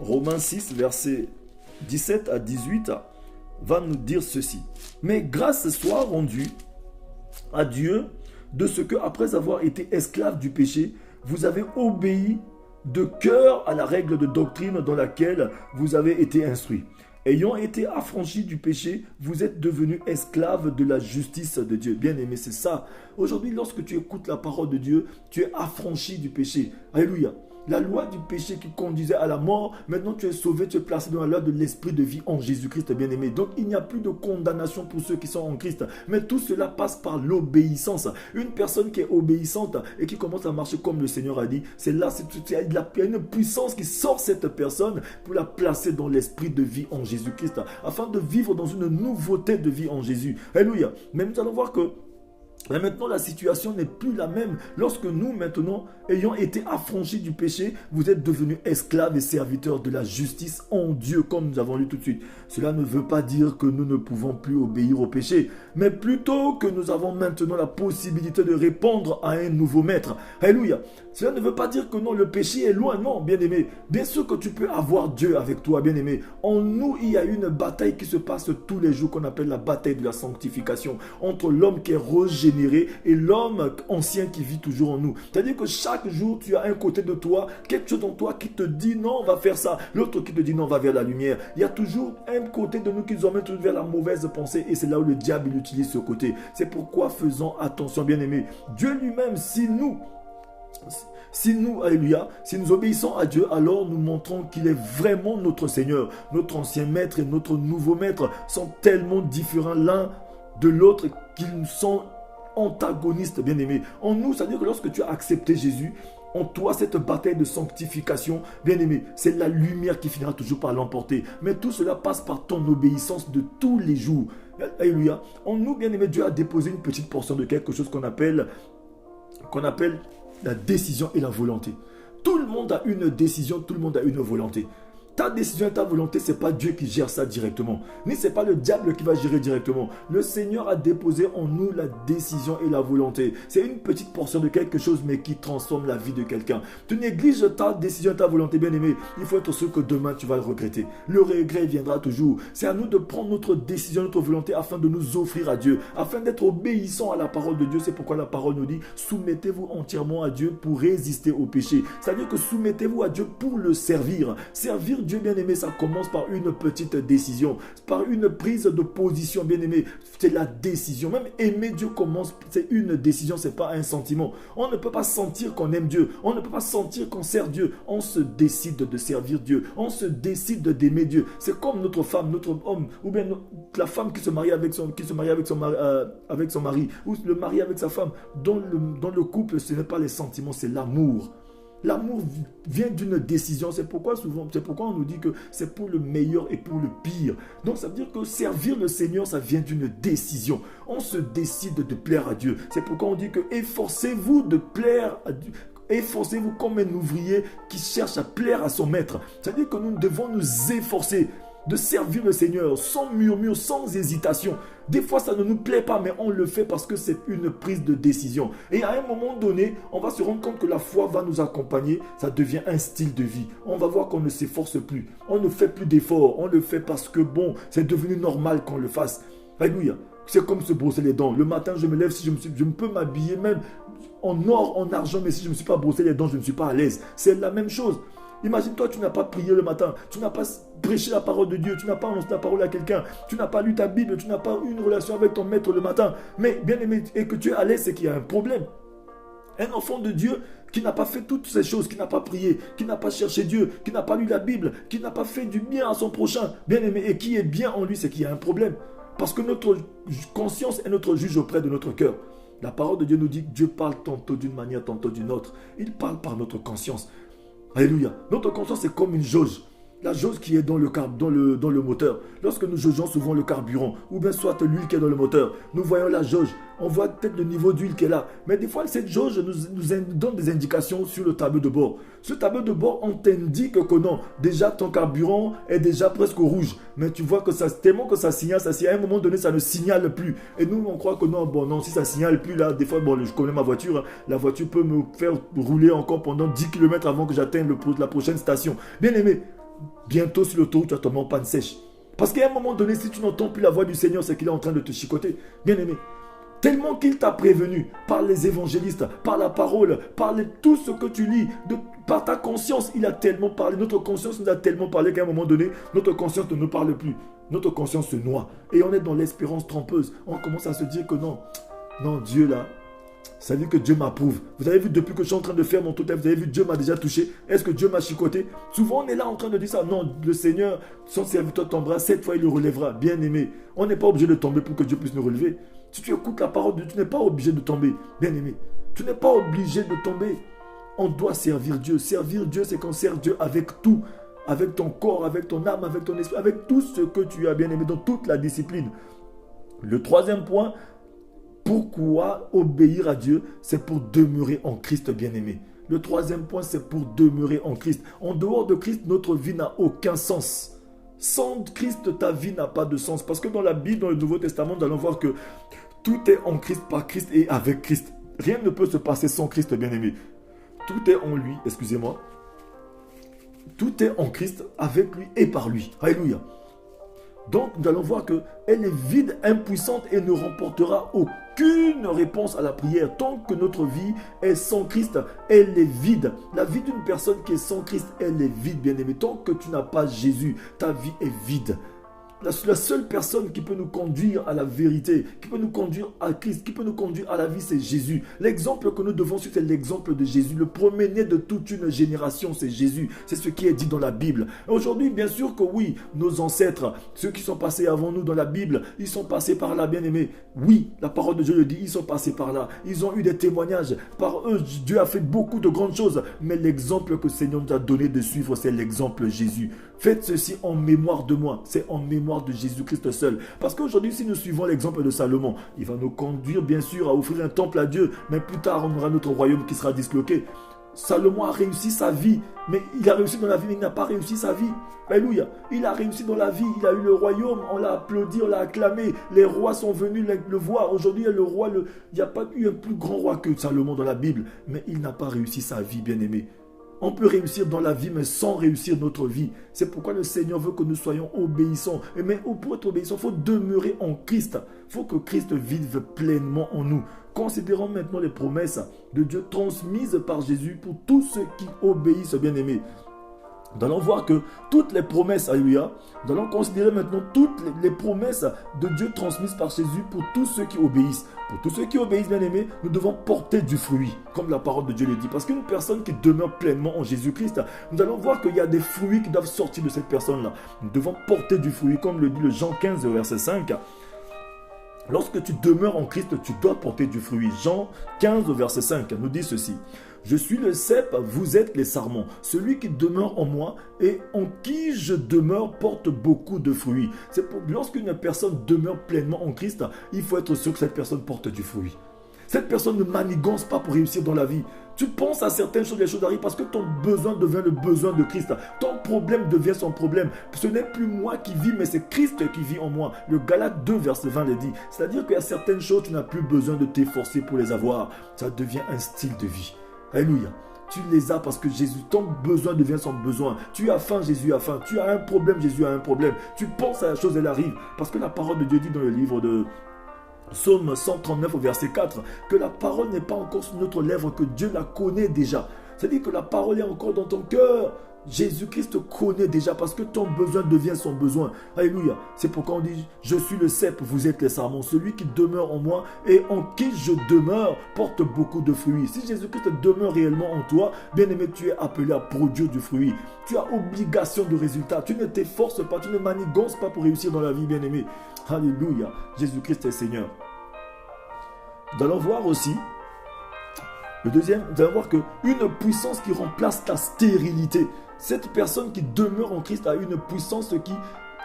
Romains 6, verset 17 à 18, va nous dire ceci. Mais grâce soit rendue à Dieu de ce que, après avoir été esclave du péché, vous avez obéi de cœur à la règle de doctrine dans laquelle vous avez été instruits. Ayant été affranchis du péché, vous êtes devenus esclaves de la justice de Dieu. Bien aimé, c'est ça. Aujourd'hui, lorsque tu écoutes la parole de Dieu, tu es affranchi du péché. Alléluia. La loi du péché qui conduisait à la mort, maintenant tu es sauvé, tu es placé dans la loi de l'esprit de vie en Jésus-Christ, bien-aimé. Donc il n'y a plus de condamnation pour ceux qui sont en Christ. Mais tout cela passe par l'obéissance. Une personne qui est obéissante et qui commence à marcher comme le Seigneur a dit, c'est là, il y a une puissance qui sort cette personne pour la placer dans l'esprit de vie en Jésus-Christ, afin de vivre dans une nouveauté de vie en Jésus. Alléluia. Mais nous allons voir que et maintenant, la situation n'est plus la même. Lorsque nous, maintenant, ayant été affranchis du péché, vous êtes devenus esclaves et serviteurs de la justice en Dieu, comme nous avons lu tout de suite. Cela ne veut pas dire que nous ne pouvons plus obéir au péché, mais plutôt que nous avons maintenant la possibilité de répondre à un nouveau maître. Alléluia. Cela ne veut pas dire que non, le péché est loin. Non, bien-aimé. Bien sûr que tu peux avoir Dieu avec toi, bien-aimé. En nous, il y a une bataille qui se passe tous les jours, qu'on appelle la bataille de la sanctification, entre l'homme qui est régénéré et l'homme ancien qui vit toujours en nous. C'est-à-dire que chaque jour, tu as un côté de toi, quelque chose en toi qui te dit non, on va faire ça. L'autre qui te dit non, on va vers la lumière. Il y a toujours un côté de nous qui nous emmène toujours vers la mauvaise pensée, et c'est là où le diable il utilise ce côté. C'est pourquoi faisons attention, bien-aimés. Dieu lui-même, si nous, alléluia, si nous obéissons à Dieu, alors nous montrons qu'il est vraiment notre Seigneur. Notre ancien maître et notre nouveau maître sont tellement différents l'un de l'autre qu'ils sont antagonistes, bien-aimés. En nous, c'est-à-dire que lorsque tu as accepté Jésus, en toi, cette bataille de sanctification, bien-aimé, c'est la lumière qui finira toujours par l'emporter. Mais tout cela passe par ton obéissance de tous les jours. Alléluia. En nous, bien-aimé, Dieu a déposé une petite portion de quelque chose qu'on appelle la décision et la volonté. Tout le monde a une décision, tout le monde a une volonté. Ta décision et ta volonté, ce n'est pas Dieu qui gère ça directement. Ni ce n'est pas le diable qui va gérer directement. Le Seigneur a déposé en nous la décision et la volonté. C'est une petite portion de quelque chose, mais qui transforme la vie de quelqu'un. Tu négliges ta décision et ta volonté, bien-aimé. Il faut être sûr que demain, tu vas le regretter. Le regret viendra toujours. C'est à nous de prendre notre décision, notre volonté, afin de nous offrir à Dieu, afin d'être obéissants à la parole de Dieu. C'est pourquoi la parole nous dit, soumettez-vous entièrement à Dieu pour résister au péché. C'est-à-dire que soumettez-vous à Dieu pour le servir. Servir Dieu, bien-aimé, ça commence par une petite décision, par une prise de position, bien-aimé. C'est la décision. Même aimer Dieu commence, c'est une décision, c'est pas un sentiment. On ne peut pas sentir qu'on aime Dieu. On ne peut pas sentir qu'on sert Dieu. On se décide de servir Dieu. On se décide d'aimer Dieu. C'est comme notre femme, notre homme, ou bien la femme qui se marie avec son mari, ou le mari avec sa femme. Dans le couple, ce n'est pas les sentiments, c'est l'amour. L'amour vient d'une décision. C'est pourquoi on nous dit que c'est pour le meilleur et pour le pire. Donc ça veut dire que servir le Seigneur, ça vient d'une décision. On se décide de plaire à Dieu. C'est pourquoi on dit que efforcez-vous de plaire à Dieu. Efforcez-vous comme un ouvrier qui cherche à plaire à son maître. C'est-à-dire que nous devons nous efforcer de servir le Seigneur sans murmure, sans hésitation. Des fois, ça ne nous plaît pas, mais on le fait parce que c'est une prise de décision. Et à un moment donné, on va se rendre compte que la foi va nous accompagner. Ça devient un style de vie. On va voir qu'on ne s'efforce plus. On ne fait plus d'efforts. On le fait parce que bon, c'est devenu normal qu'on le fasse. Alléluia. C'est comme se brosser les dents. Le matin, je me lève, si je peux m'habiller même en or, en argent, mais si je ne me suis pas brossé les dents, je ne suis pas à l'aise. C'est la même chose. Imagine-toi, tu n'as pas prié le matin, tu n'as pas prêché la parole de Dieu, tu n'as pas annoncé la parole à quelqu'un, tu n'as pas lu ta Bible, tu n'as pas eu une relation avec ton maître le matin. Mais bien aimé, et que tu es à l'aise, c'est qu'il y a un problème. Un enfant de Dieu qui n'a pas fait toutes ces choses, qui n'a pas prié, qui n'a pas cherché Dieu, qui n'a pas lu la Bible, qui n'a pas fait du bien à son prochain, bien aimé, et qui est bien en lui, c'est qu'il y a un problème. Parce que notre conscience est notre juge auprès de notre cœur. La parole de Dieu nous dit que Dieu parle tantôt d'une manière, tantôt d'une autre. Il parle par notre conscience. Alléluia. Notre conscience est comme une jauge. La jauge qui est dans le moteur. Lorsque nous jaugeons souvent le carburant, ou bien soit l'huile qui est dans le moteur, nous voyons la jauge. On voit peut-être le niveau d'huile qui est là. Mais des fois, cette jauge nous donne des indications sur le tableau de bord. Ce tableau de bord, on t'indique que non, déjà ton carburant est déjà presque au rouge. Mais tu vois que tellement que ça signale, à un moment donné, ça ne signale plus. Et nous, on croit que non, si ça ne signale plus, là, des fois, je connais ma voiture, hein, la voiture peut me faire rouler encore pendant 10 km avant que j'atteigne la prochaine station. Bien aimé, bientôt sur l'autoroute, tu vas tomber en panne sèche. Parce qu'à un moment donné, si tu n'entends plus la voix du Seigneur, c'est qu'il est en train de te chicoter. Bien aimé, Tellement qu'il t'a prévenu par les évangélistes, par la parole, par tout ce que tu lis, par ta conscience. Il a tellement parlé, notre conscience nous a tellement parlé qu'à un moment donné, notre conscience ne nous parle plus. Notre conscience se noie. Et on est dans l'espérance trompeuse. On commence à se dire que non, Dieu là, ça veut dire que Dieu m'approuve. Vous avez vu, depuis que je suis en train de faire mon totem, vous avez vu, Dieu m'a déjà touché. Est-ce que Dieu m'a chicoté? Souvent, on est là en train de dire ça. Non, le Seigneur, son serviteur tombera, cette fois, il le relèvera. Bien aimé, on n'est pas obligé de tomber pour que Dieu puisse nous relever. Si tu écoutes la parole de Dieu, tu n'es pas obligé de tomber. Bien aimé, tu n'es pas obligé de tomber. On doit servir Dieu. Servir Dieu, c'est qu'on sert Dieu avec tout. Avec ton corps, avec ton âme, avec ton esprit, avec tout ce que tu as, bien aimé, dans toute la discipline. Le troisième point, pourquoi obéir à Dieu? C'est pour demeurer en Christ, bien-aimé. Le troisième point, c'est pour demeurer en Christ. En dehors de Christ, notre vie n'a aucun sens. Sans Christ, ta vie n'a pas de sens. Parce que dans la Bible, dans le Nouveau Testament, nous allons voir que tout est en Christ, par Christ et avec Christ. Rien ne peut se passer sans Christ, bien-aimé. Tout est en lui, excusez-moi. Tout est en Christ, avec lui et par lui. Alléluia. Donc, nous allons voir qu'elle est vide, impuissante et ne remportera aucune réponse à la prière. Tant que notre vie est sans Christ, elle est vide. La vie d'une personne qui est sans Christ, elle est vide, bien-aimé. Tant que tu n'as pas Jésus, ta vie est vide. La seule personne qui peut nous conduire à la vérité, qui peut nous conduire à Christ, qui peut nous conduire à la vie, c'est Jésus. L'exemple que nous devons suivre, c'est l'exemple de Jésus. Le premier-né de toute une génération, c'est Jésus. C'est ce qui est dit dans la Bible. Aujourd'hui, bien sûr que oui, nos ancêtres, ceux qui sont passés avant nous dans la Bible, ils sont passés par là, bien-aimés. Oui, la parole de Dieu le dit, ils sont passés par là. Ils ont eu des témoignages. Par eux, Dieu a fait beaucoup de grandes choses. Mais l'exemple que le Seigneur nous a donné de suivre, c'est l'exemple Jésus. Faites ceci en mémoire de moi. C'est en mémoire de Jésus-Christ seul. Parce qu'aujourd'hui, si nous suivons l'exemple de Salomon, il va nous conduire bien sûr à offrir un temple à Dieu, mais plus tard, on aura notre royaume qui sera disloqué. Salomon a réussi sa vie, mais il a réussi dans la vie, mais il n'a pas réussi sa vie. Alléluia. Il a réussi dans la vie, il a eu le royaume, on l'a applaudi, on l'a acclamé, les rois sont venus le voir. Aujourd'hui, il y a le roi, il n'y a pas eu un plus grand roi que Salomon dans la Bible, mais il n'a pas réussi sa vie, bien-aimé. On peut réussir dans la vie, mais sans réussir notre vie. C'est pourquoi le Seigneur veut que nous soyons obéissants. Mais pour être obéissants, il faut demeurer en Christ. Il faut que Christ vive pleinement en nous. Considérons maintenant les promesses de Dieu transmises par Jésus pour tous ceux qui obéissent, bien-aimés. Nous allons voir que toutes les promesses, alléluia, nous allons considérer maintenant toutes les promesses de Dieu transmises par Jésus pour tous ceux qui obéissent. Pour tous ceux qui obéissent, bien-aimés, nous devons porter du fruit, comme la parole de Dieu le dit. Parce qu'une personne qui demeure pleinement en Jésus-Christ, nous allons voir qu'il y a des fruits qui doivent sortir de cette personne-là. Nous devons porter du fruit, comme le dit le Jean 15, verset 5. Lorsque tu demeures en Christ, tu dois porter du fruit. Jean 15, verset 5 nous dit ceci. Je suis le cep, vous êtes les sarments. Celui qui demeure en moi et en qui je demeure porte beaucoup de fruits. Lorsqu'une personne demeure pleinement en Christ, il faut être sûr que cette personne porte du fruit. Cette personne ne manigance pas pour réussir dans la vie. Tu penses à certaines choses, les choses arrivent parce que ton besoin devient le besoin de Christ. Ton problème devient son problème. Ce n'est plus moi qui vis, mais c'est Christ qui vit en moi. Le Galates 2, verset 20 le dit. C'est-à-dire qu'il y a certaines choses, tu n'as plus besoin de t'efforcer pour les avoir. Ça devient un style de vie. Alléluia. Tu les as parce que Jésus, ton besoin devient son besoin. Tu as faim, Jésus a faim. Tu as un problème, Jésus a un problème. Tu penses à la chose, elle arrive. Parce que la parole de Dieu dit dans le livre de Psaume 139 au verset 4 que la parole n'est pas encore sur notre lèvre, que Dieu la connaît déjà. C'est-à-dire que la parole est encore dans ton cœur. Jésus-Christ connaît déjà parce que ton besoin devient son besoin. Alléluia. C'est pourquoi on dit, je suis le cep, vous êtes les sarments. Celui qui demeure en moi et en qui je demeure porte beaucoup de fruits. Si Jésus-Christ demeure réellement en toi, bien-aimé, tu es appelé à produire du fruit. Tu as obligation de résultat. Tu ne t'efforces pas, tu ne manigances pas pour réussir dans la vie, bien-aimé. Alléluia. Jésus-Christ est Seigneur. Nous allons voir aussi, le deuxième, nous allons voir qu'une puissance qui remplace la stérilité. Cette personne qui demeure en Christ a une puissance qui,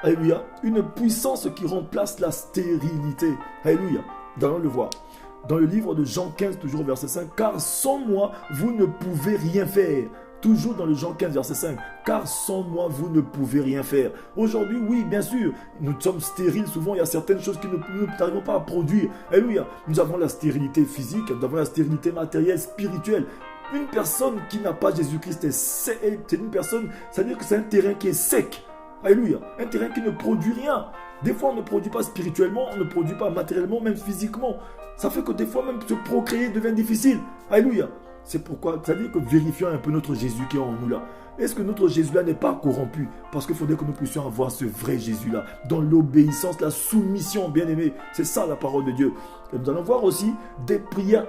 alléluia, une puissance qui remplace la stérilité. Alléluia. Nous allons le voir. Dans le livre de Jean 15, toujours verset 5, car sans moi, vous ne pouvez rien faire. Toujours dans le Jean 15, verset 5. Car sans moi, vous ne pouvez rien faire. Aujourd'hui, oui, bien sûr, nous sommes stériles. Souvent, il y a certaines choses que nous n'arrivons pas à produire. Alléluia. Nous avons la stérilité physique, nous avons la stérilité matérielle, spirituelle. Une personne qui n'a pas Jésus-Christ, c'est une personne, c'est-à-dire que c'est un terrain qui est sec. Alléluia. Un terrain qui ne produit rien. Des fois, on ne produit pas spirituellement, on ne produit pas matériellement, même physiquement. Ça fait que des fois même se procréer devient difficile. Alléluia. C'est pourquoi, ça veut dire que vérifions un peu notre Jésus qui est en nous là. Est-ce que notre Jésus-là n'est pas corrompu? Parce qu'il faudrait que nous puissions avoir ce vrai Jésus-là, dans l'obéissance, la soumission, bien-aimé. C'est ça la parole de Dieu. Et nous allons voir aussi des prières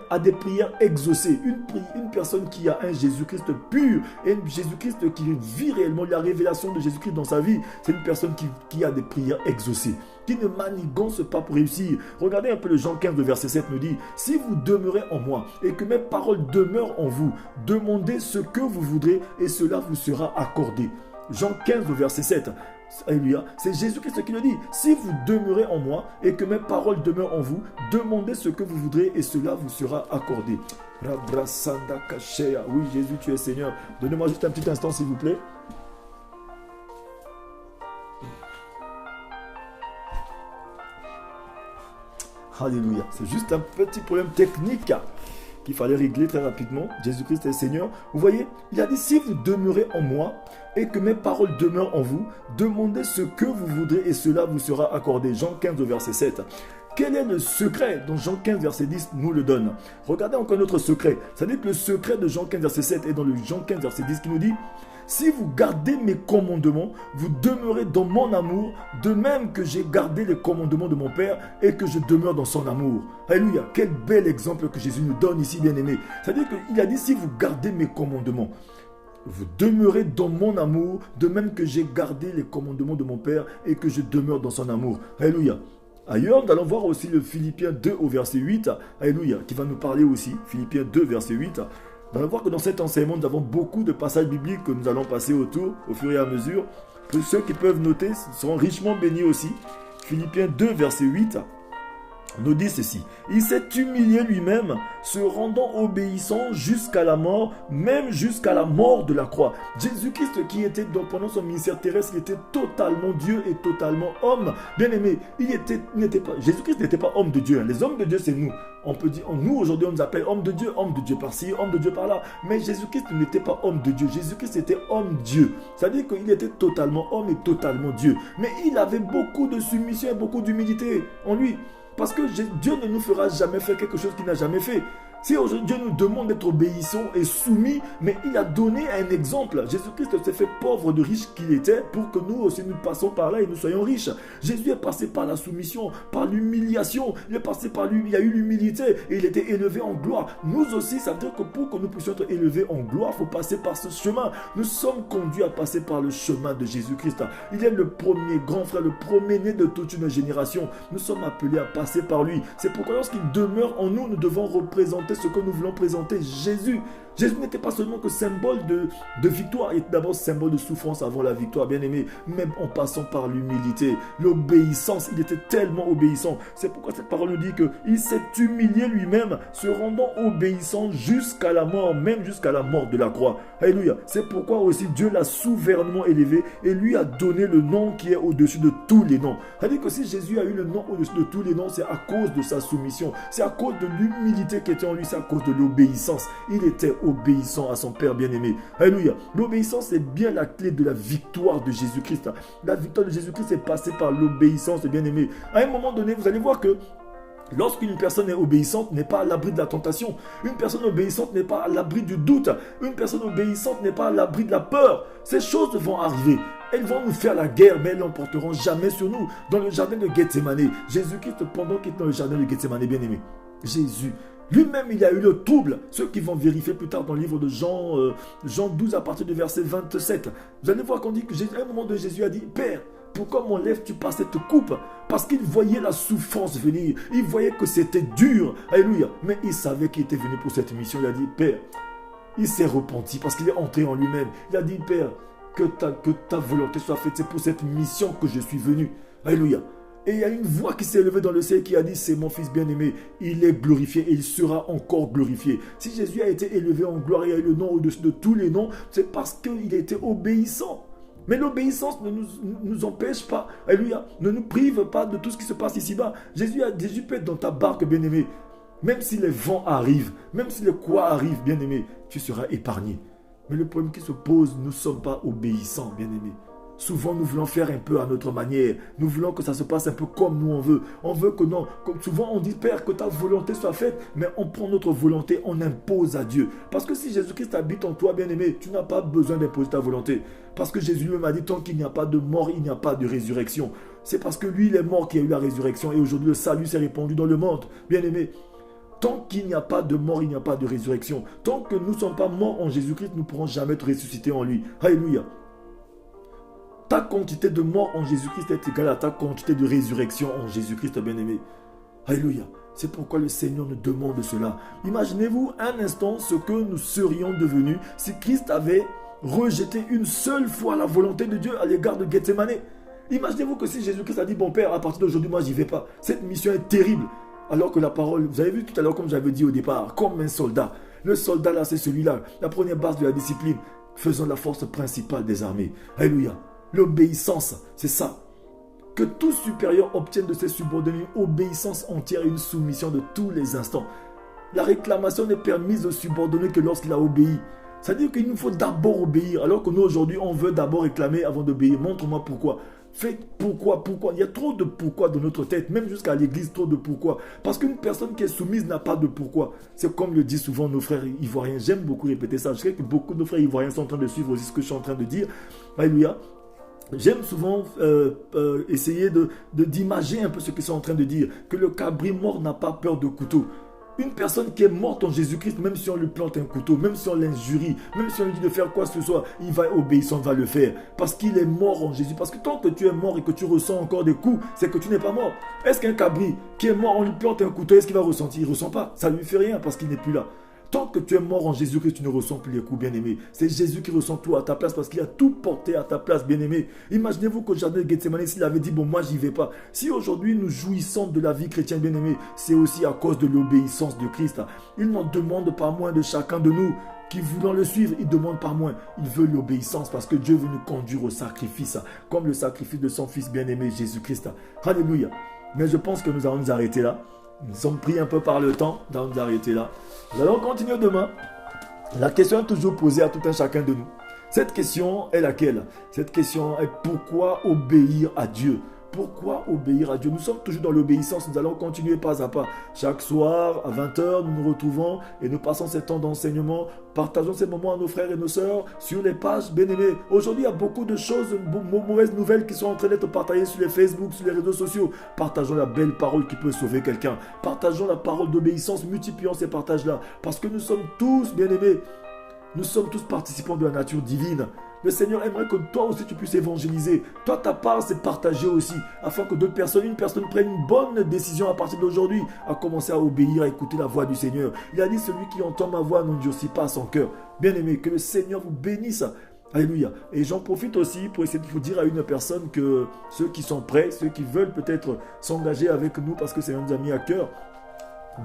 exaucées. Une personne qui a un Jésus-Christ pur, et un Jésus-Christ qui vit réellement la révélation de Jésus-Christ dans sa vie, c'est une personne qui a des prières exaucées, qui ne manigance pas pour réussir. Regardez un peu le Jean 15, le verset 7 nous dit, « Si vous demeurez en moi et que mes paroles demeurent en vous, demandez ce que vous voudrez et cela vous sera accordé. » Jean 15, le verset 7. Alléluia. C'est Jésus-Christ qui le dit. Si vous demeurez en moi et que mes paroles demeurent en vous, demandez ce que vous voudrez et cela vous sera accordé. Oui, Jésus, tu es Seigneur. Donnez-moi juste un petit instant, s'il vous plaît. Alléluia. C'est juste un petit problème technique qu'il fallait régler très rapidement. Jésus-Christ est Seigneur. Vous voyez, il a dit, si vous demeurez en moi et que mes paroles demeurent en vous, demandez ce que vous voudrez et cela vous sera accordé. Jean 15, verset 7. Quel est le secret dont Jean 15, verset 10 nous le donne? Regardez encore notre secret. Ça dit que le secret de Jean 15, verset 7 est dans le Jean 15, verset 10 qui nous dit, si vous gardez mes commandements, vous demeurez dans mon amour, de même que j'ai gardé les commandements de mon Père et que je demeure dans son amour. Alléluia, quel bel exemple que Jésus nous donne ici, bien-aimé. C'est-à-dire qu'il a dit, si vous gardez mes commandements, vous demeurez dans mon amour, de même que j'ai gardé les commandements de mon Père et que je demeure dans son amour. Alléluia. Ailleurs, nous allons voir aussi le Philippiens 2 au verset 8, Alléluia, qui va nous parler aussi, Philippiens 2, verset 8. Nous allons voir que dans cet enseignement, nous avons beaucoup de passages bibliques que nous allons passer autour au fur et à mesure. Pour ceux qui peuvent noter seront richement bénis aussi. Philippiens 2, verset 8 nous dit ceci. Il s'est humilié lui-même, se rendant obéissant jusqu'à la mort, même jusqu'à la mort de la croix. Jésus-Christ qui était pendant son ministère terrestre, il était totalement Dieu et totalement homme. Bien aimé, Jésus-Christ n'était pas homme de Dieu. Les hommes de Dieu, c'est nous. On peut dire, nous aujourd'hui, on nous appelle homme de Dieu par-ci, homme de Dieu par-là. Mais Jésus-Christ n'était pas homme de Dieu. Jésus-Christ était homme-Dieu. C'est-à-dire qu'il était totalement homme et totalement Dieu. Mais il avait beaucoup de soumission et beaucoup d'humilité en lui. Parce que Dieu ne nous fera jamais faire quelque chose qu'il n'a jamais fait. Si aujourd'hui Dieu nous demande d'être obéissants et soumis, mais il a donné un exemple. Jésus-Christ s'est fait pauvre de riche qu'il était pour que nous aussi nous passons par là et nous soyons riches. Jésus est passé par la soumission, par l'humiliation. Il est passé par lui, il a eu l'humilité et il était élevé en gloire. Nous aussi, ça veut dire que pour que nous puissions être élevés en gloire, il faut passer par ce chemin. Nous sommes conduits à passer par le chemin de Jésus-Christ. Il est le premier grand frère, le premier-né de toute une génération. Nous sommes appelés à passer par lui. C'est pourquoi lorsqu'il demeure en nous, nous devons représenter ce que nous voulons présenter, Jésus. Jésus n'était pas seulement que symbole de victoire, il était d'abord symbole de souffrance avant la victoire, bien aimé, même en passant par l'humilité, l'obéissance, il était tellement obéissant. C'est pourquoi cette parole nous dit qu'il s'est humilié lui-même, se rendant obéissant jusqu'à la mort, même jusqu'à la mort de la croix. Alléluia. C'est pourquoi aussi Dieu l'a souverainement élevé et lui a donné le nom qui est au-dessus de tous les noms. C'est-à-dire que si Jésus a eu le nom au-dessus de tous les noms, c'est à cause de sa soumission, c'est à cause de l'humilité qui était en lui, c'est à cause de l'obéissance. Il était obéissant à son Père bien-aimé. Alléluia. L'obéissance est bien la clé de la victoire de Jésus-Christ. La victoire de Jésus-Christ est passée par l'obéissance bien-aimé. À un moment donné, vous allez voir que lorsqu'une personne est obéissante, n'est pas à l'abri de la tentation. Une personne obéissante n'est pas à l'abri du doute. Une personne obéissante n'est pas à l'abri de la peur. Ces choses vont arriver. Elles vont nous faire la guerre, mais elles n'emporteront jamais sur nous. Dans le jardin de Gethsémane, Jésus-Christ, pendant qu'il est dans le jardin de Gethsémane, bien-aimé, Jésus, lui-même, il a eu le trouble. Ceux qui vont vérifier plus tard dans le livre de Jean 12 à partir du verset 27. Vous allez voir qu'on dit qu'à un moment donné, Jésus a dit, Père, pourquoi m'enlèves-tu par cette coupe? Parce qu'il voyait la souffrance venir. Il voyait que c'était dur. Alléluia. Mais il savait qu'il était venu pour cette mission. Il a dit, Père, il s'est repenti parce qu'il est entré en lui-même. Il a dit, Père, que ta volonté soit faite. C'est pour cette mission que je suis venu. Alléluia. Et il y a une voix qui s'est élevée dans le ciel qui a dit, c'est mon fils bien-aimé, il est glorifié et il sera encore glorifié. Si Jésus a été élevé en gloire et a eu le nom au-dessus de tous les noms, c'est parce qu'il a été obéissant. Mais l'obéissance ne nous empêche pas, alléluia, ne nous prive pas de tout ce qui se passe ici-bas. Jésus peut être dans ta barque, bien-aimé. Même si les vents arrivent, même si les quoi arrivent, bien-aimé, tu seras épargné. Mais le problème qui se pose, nous ne sommes pas obéissants, bien-aimé. Souvent, nous voulons faire un peu à notre manière. Nous voulons que ça se passe un peu comme nous on veut. On veut que non. Comme souvent, on dit, Père, que ta volonté soit faite, mais on prend notre volonté, on impose à Dieu. Parce que si Jésus-Christ habite en toi, bien-aimé, tu n'as pas besoin d'imposer ta volonté. Parce que Jésus lui-même a dit, tant qu'il n'y a pas de mort, il n'y a pas de résurrection. C'est parce que lui, il est mort qu'il y a eu la résurrection. Et aujourd'hui, le salut s'est répandu dans le monde. Bien-aimé, tant qu'il n'y a pas de mort, il n'y a pas de résurrection. Tant que nous ne sommes pas morts en Jésus-Christ, nous ne pourrons jamais être ressuscités en lui. Alléluia. Ta quantité de mort en Jésus-Christ est égale à ta quantité de résurrection en Jésus-Christ, bien-aimé. Alléluia. C'est pourquoi le Seigneur nous demande cela. Imaginez-vous un instant ce que nous serions devenus si Christ avait rejeté une seule fois la volonté de Dieu à l'égard de Gethsemane. Imaginez-vous que si Jésus-Christ a dit, bon Père, à partir d'aujourd'hui, moi, j'y vais pas. Cette mission est terrible. Alors que la parole, vous avez vu tout à l'heure, comme j'avais dit au départ, comme un soldat. Le soldat là, c'est celui-là, la première base de la discipline, faisant la force principale des armées. Alléluia. L'obéissance, c'est ça. Que tout supérieur obtienne de ses subordonnés une obéissance entière et une soumission de tous les instants. La réclamation n'est permise au subordonné que lorsqu'il a obéi. C'est-à-dire qu'il nous faut d'abord obéir, alors que nous aujourd'hui, on veut d'abord réclamer avant d'obéir. Montre-moi pourquoi. Faites pourquoi. Il y a trop de pourquoi dans notre tête, même jusqu'à l'église, trop de pourquoi. Parce qu'une personne qui est soumise n'a pas de pourquoi. C'est comme le disent souvent nos frères ivoiriens. J'aime beaucoup répéter ça. Je sais que beaucoup de nos frères ivoiriens sont en train de suivre aussi ce que je suis en train de dire. Alléluia. J'aime souvent essayer d'imager un peu ce qu'ils sont en train de dire. Que le cabri mort n'a pas peur de couteau. Une personne qui est morte en Jésus-Christ, même si on lui plante un couteau, même si on l'injurie, même si on lui dit de faire quoi que ce soit, il va obéir, on va le faire. Parce qu'il est mort en Jésus. Parce que tant que tu es mort et que tu ressens encore des coups, c'est que tu n'es pas mort. Est-ce qu'un cabri qui est mort, on lui plante un couteau, est-ce qu'il va ressentir? Il ne ressent pas. Ça ne lui fait rien parce qu'il n'est plus là. Tant que tu es mort en Jésus-Christ, tu ne ressens plus les coups, bien-aimé. C'est Jésus qui ressent tout à ta place parce qu'il a tout porté à ta place, bien-aimé. Imaginez-vous qu'au jardin de Gethsemane, s'il avait dit, bon, moi, j'y vais pas. Si aujourd'hui, nous jouissons de la vie chrétienne, bien-aimé, c'est aussi à cause de l'obéissance de Christ. Il n'en demande pas moins de chacun de nous qui voulons le suivre. Il ne demande pas moins. Il veut l'obéissance parce que Dieu veut nous conduire au sacrifice, comme le sacrifice de son Fils bien-aimé, Jésus-Christ. Alléluia. Mais je pense que nous allons nous arrêter là. Nous sommes pris un peu par le temps, nous allons nous arrêter là. Nous allons continuer demain. La question est toujours posée à tout un chacun de nous. Cette question est laquelle? Cette question est pourquoi obéir à Dieu? Pourquoi obéir à Dieu? Nous sommes toujours dans l'obéissance, nous allons continuer pas à pas. Chaque soir, à 20h, nous nous retrouvons et nous passons ces temps d'enseignement. Partageons ces moments à nos frères et nos sœurs sur les pages bien-aimées. Aujourd'hui, il y a beaucoup de choses, mauvaises nouvelles qui sont en train d'être partagées sur les Facebook, sur les réseaux sociaux. Partageons la belle parole qui peut sauver quelqu'un. Partageons la parole d'obéissance, multiplions ces partages-là. Parce que nous sommes tous bien-aimés. Nous sommes tous participants de la nature divine. Le Seigneur aimerait que toi aussi tu puisses évangéliser. Toi, ta part, c'est partager aussi. Afin que d'autres personnes, une personne prenne une bonne décision à partir d'aujourd'hui. À commencer à obéir, à écouter la voix du Seigneur. Il a dit, celui qui entend ma voix n'endurcit pas son cœur. Bien-aimé, que le Seigneur vous bénisse. Alléluia. Et j'en profite aussi pour essayer de vous dire à une personne que ceux qui sont prêts, ceux qui veulent peut-être s'engager avec nous parce que c'est nous a mis à cœur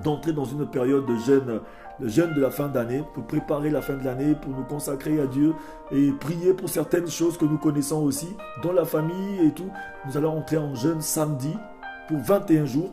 d'entrer dans une période de jeûne de la fin d'année, pour préparer la fin de l'année, pour nous consacrer à Dieu et prier pour certaines choses que nous connaissons aussi, dans la famille et tout. Nous allons entrer en jeûne samedi pour 21 jours.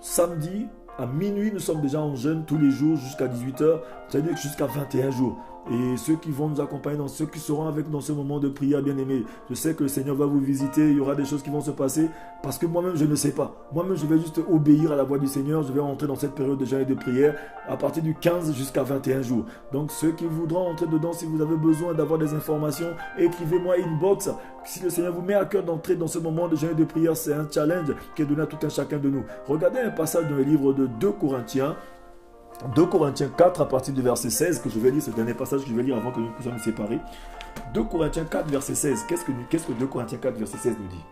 Samedi à minuit, nous sommes déjà en jeûne tous les jours jusqu'à 18h, c'est-à-dire jusqu'à 21 jours. Et ceux qui vont nous accompagner, ceux qui seront avec nous dans ce moment de prière, bien-aimés, je sais que le Seigneur va vous visiter, il y aura des choses qui vont se passer, parce que moi-même, je ne sais pas. Moi-même, je vais juste obéir à la voix du Seigneur, je vais entrer dans cette période de jeûne et de prière à partir du 15 jusqu'à 21 jours. Donc, ceux qui voudront entrer dedans, si vous avez besoin d'avoir des informations, écrivez-moi inbox. Si le Seigneur vous met à cœur d'entrer dans ce moment de jeûne et de prière, c'est un challenge qui est donné à tout un chacun de nous. Regardez un passage dans le livre de 2 Corinthiens, 2 Corinthiens 4 à partir du verset 16 que je vais lire, ce dernier passage que je vais lire avant que nous puissions nous séparer. 2 Corinthiens 4 verset 16. Qu'est-ce que 2 Corinthiens 4 verset 16 nous dit?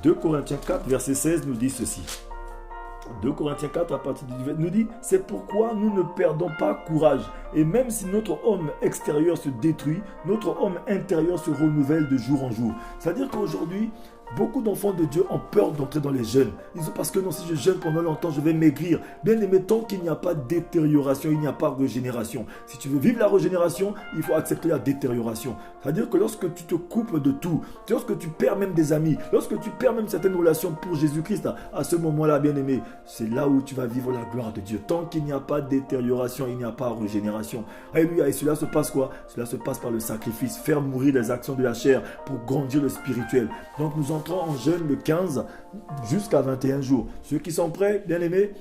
2 Corinthiens 4 verset 16 nous dit ceci. 2 Corinthiens 4 à partir du verset nous dit, c'est pourquoi nous ne perdons pas courage. Et même si notre homme extérieur se détruit, notre homme intérieur se renouvelle de jour en jour. C'est-à-dire qu'aujourd'hui, Beaucoup d'enfants de Dieu ont peur d'entrer dans les jeûnes. Ils disent parce que non, si je jeûne pendant longtemps, je vais maigrir. Bien aimé, tant qu'il n'y a pas de détérioration, il n'y a pas de régénération. Si tu veux vivre la régénération, il faut accepter la détérioration. C'est-à-dire que lorsque tu te coupes de tout, lorsque tu perds même des amis, lorsque tu perds même certaines relations pour Jésus-Christ, à ce moment-là, bien aimé, c'est là où tu vas vivre la gloire de Dieu. Tant qu'il n'y a pas de détérioration, il n'y a pas de régénération. Alléluia. Et cela se passe quoi? Cela se passe par le sacrifice. Faire mourir les actions de la chair pour grandir le spirituel. Donc nous entrons en jeûne le 15 jusqu'à 21 jours. Ceux qui sont prêts, bien aimés,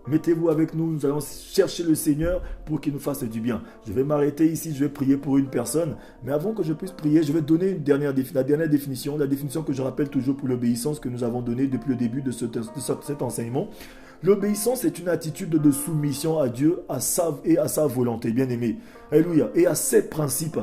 mettez-vous avec nous. Nous allons chercher le Seigneur pour qu'il nous fasse du bien. Je vais m'arrêter ici, je vais prier pour une personne. Mais avant que je puisse prier, je vais donner la dernière définition. La définition que je rappelle toujours pour l'obéissance que nous avons donnée depuis le début de cet enseignement. L'obéissance est une attitude de soumission à Dieu et à sa volonté, bien aimé. Alléluia. Et à ses principes.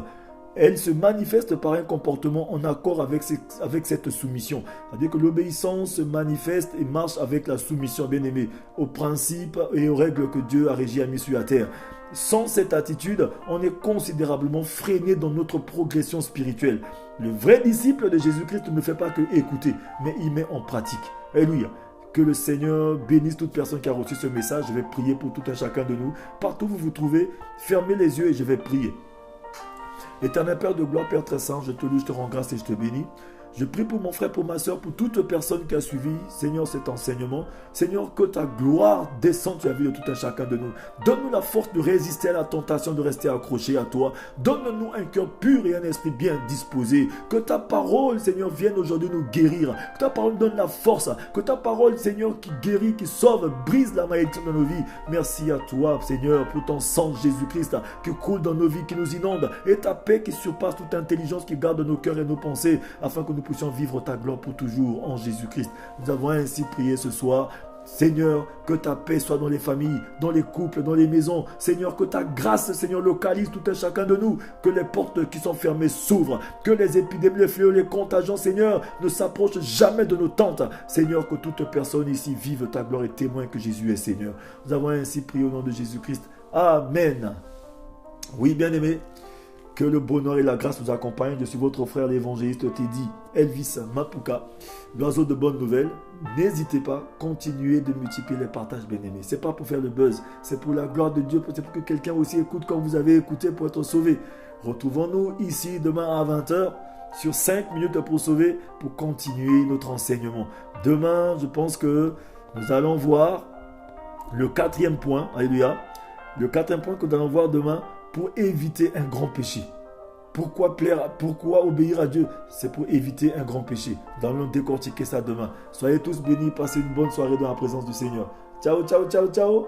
Elle se manifeste par un comportement en accord avec cette soumission. C'est-à-dire que l'obéissance se manifeste et marche avec la soumission, bien aimée, aux principes et aux règles que Dieu a régi et mis sur la terre. Sans cette attitude, on est considérablement freiné dans notre progression spirituelle. Le vrai disciple de Jésus-Christ ne fait pas que écouter, mais il met en pratique. Alléluia. Que le Seigneur bénisse toute personne qui a reçu ce message. Je vais prier pour tout un chacun de nous. Partout où vous vous trouvez, fermez les yeux et je vais prier. Éternel Père de gloire, Père très saint, je te loue, je te rends grâce et je te bénis. Je prie pour mon frère, pour ma soeur, pour toute personne qui a suivi, Seigneur, cet enseignement. Seigneur, que ta gloire descende sur la vie de tout un chacun de nous. Donne-nous la force de résister à la tentation de rester accroché à toi. Donne-nous un cœur pur et un esprit bien disposé. Que ta parole, Seigneur, vienne aujourd'hui nous guérir. Que ta parole donne la force. Que ta parole, Seigneur, qui guérit, qui sauve, brise la malédiction de nos vies. Merci à toi, Seigneur, pour ton sang Jésus-Christ qui coule dans nos vies, qui nous inonde. Et ta paix qui surpasse toute intelligence, qui garde nos cœurs et nos pensées, afin que nous puissions vivre ta gloire pour toujours en Jésus-Christ. Nous avons ainsi prié ce soir. Seigneur, que ta paix soit dans les familles, dans les couples, dans les maisons. Seigneur, que ta grâce, Seigneur, localise tout un chacun de nous. Que les portes qui sont fermées s'ouvrent. Que les épidémies, les fléaux, les contagions, Seigneur, ne s'approchent jamais de nos tentes. Seigneur, que toute personne ici vive ta gloire et témoigne que Jésus est Seigneur. Nous avons ainsi prié au nom de Jésus-Christ. Amen. Oui, bien-aimés. Que le bonheur et la grâce vous accompagnent. Je suis votre frère l'évangéliste Teddy Elvis Mapuka, l'oiseau de bonnes nouvelles. N'hésitez pas, continuez de multiplier les partages, bien-aimés. Ce n'est pas pour faire le buzz, c'est pour la gloire de Dieu, c'est pour que quelqu'un aussi écoute comme vous avez écouté pour être sauvé. Retrouvons-nous ici demain à 20h sur 5 minutes pour sauver, pour continuer notre enseignement. Demain, je pense que nous allons voir le 4e point, alléluia, le 4e point que nous allons voir demain, pour éviter un grand péché. Pourquoi obéir à Dieu? C'est pour éviter un grand péché. Nous allons décortiquer ça demain. Soyez tous bénis, passez une bonne soirée dans la présence du Seigneur. Ciao, ciao, ciao, ciao.